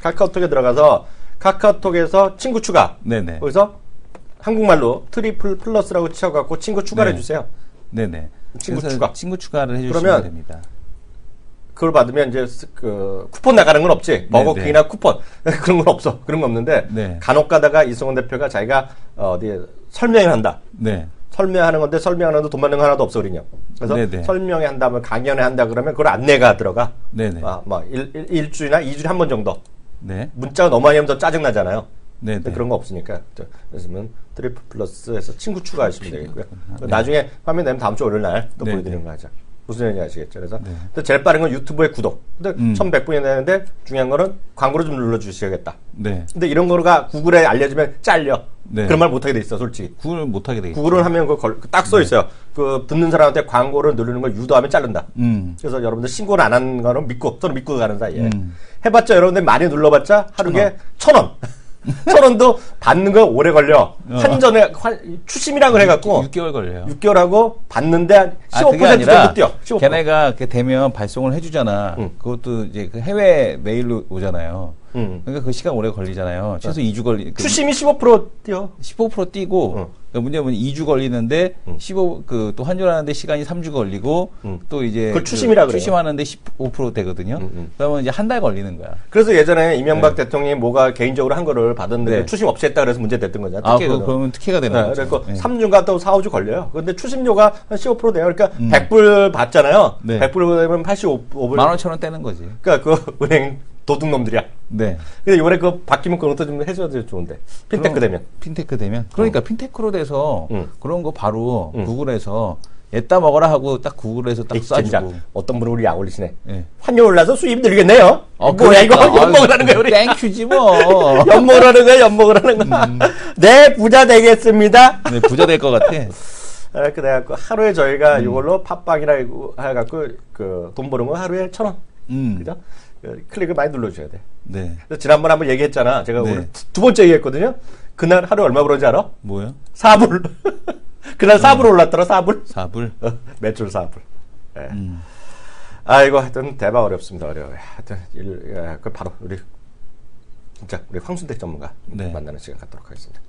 카카오톡에 들어가서 카카오톡에서 친구 추가. 거기서 한국말로 트리플 플러스라고 치셔갖고 친구 추가를 해주세요. 친구 추가를 해주시면 됩니다. 그걸 받으면 이제 그 쿠폰 나가는 건 없지. 버거킹이나 쿠폰 그런 건 없어. 그런 거 없는데 간혹 가다가 이성훈 대표가 자기가 어디에 설명을 한다. 설명하는 건데 설명하는데 돈 받는 거 하나도 없어 그러냐. 그래서 설명회 한다면 강연회 한다 그러면 그걸 안내가 들어가. 뭐 일주일이나 2주에 한 번 정도. 문자가 너무 많이 하면 더 짜증 나잖아요. 그런 거 없으니까. 그래서 트리플 플러스에서 친구 추가하시면 되겠고요. 나중에 화면 내면 다음 주 월요일 날 또 보여드리는 거 하죠. 무슨 얘기인지 아시겠죠? 그래서 제일 빠른 건 유튜브의 구독. 근데 1,100분이 되는데 중요한 거는 광고를 좀 눌러주셔야겠다. 근데 이런 거가 구글에 알려지면 잘려. 그런 말 못하게 돼 있어, 솔직히. 구글을 못하게 돼 있어. 구글은 하면 딱 써 있어요. 그 듣는 사람한테 광고를 누르는 걸 유도하면 자른다. 그래서 여러분들 신고를 안 한 거는 서로 믿고 가는 사이에. 해봤자 여러분들 많이 눌러봤자 하루에 1,000원. 1,000원도 받는 거 오래 걸려. 한전에 추심이라는 걸 해갖고 6개월 걸려요. 6개월 하고 받는데 15% 정도 뛰어. 15%. 걔네가 되면 발송을 해주잖아. 그것도 이제 그 해외 메일로 오잖아요. 그러니까 그 시간 오래 걸리잖아요. 최소 2주 걸리. 추심이 15% 뛰어. 15% 뛰고 그러니까 문제는 2주 걸리는데 15 또 환전하는데 시간이 3주 걸리고 또 이제 그걸 추심이라 그래요. 추심하는데 15% 되거든요. 그러면 이제 한 달 걸리는 거야. 그래서 예전에 이명박 대통령이 뭐가 개인적으로 한 거를 받았는데 추심 없이 했다 그래서 문제 됐던 거잖아요. 그러면 특혜가 되는 거죠. 그래서 3주인가 또 4, 5주 걸려요. 근데 추심료가 한 15% 돼요. 그러니까 100불 받잖아요. 100불 되면 85불. 15,000원 떼는 거지. 그러니까 그 은행 도둑놈들이야. 네. 근데 이번에 그거 바뀌면 그것도 좀 해줘야 좋은데. 핀테크 되면. 핀테크 되면. 그러니까 핀테크로 돼서 그런 거 바로 구글에서 에따 먹어라 하고 딱 구글에서 딱 쏴주고. 어떤 분은 우리 약 올리시네. 네. 환율 올라서 수입 늘겠네요. 뭐야 이거 엿먹으라는 거야 우리. 땡큐지 뭐. 엿먹으라는 거야 엿먹으라는 거야. 네 부자 되겠습니다. 네 부자 될 것 같아. 그래갖고 하루에 저희가 이걸로 팟빵이라 해갖고 그 돈 버는 거 하루에 1,000원. 그죠? 클릭을 많이 눌러줘야 돼. 네. 지난번에 한번 얘기했잖아. 제가 오늘 두 번째 얘기했거든요. 그날 하루에 얼마 벌었는지 알아? 뭐요? 4불. 그날 4불 올랐더라, 4불. 4불? 매출 4불. 네. 아이고, 하여튼 대박 어렵습니다. 어려워요. 하여튼, 그 바로 우리, 진짜 우리 황순택 전문가 만나는 시간 갖도록 하겠습니다.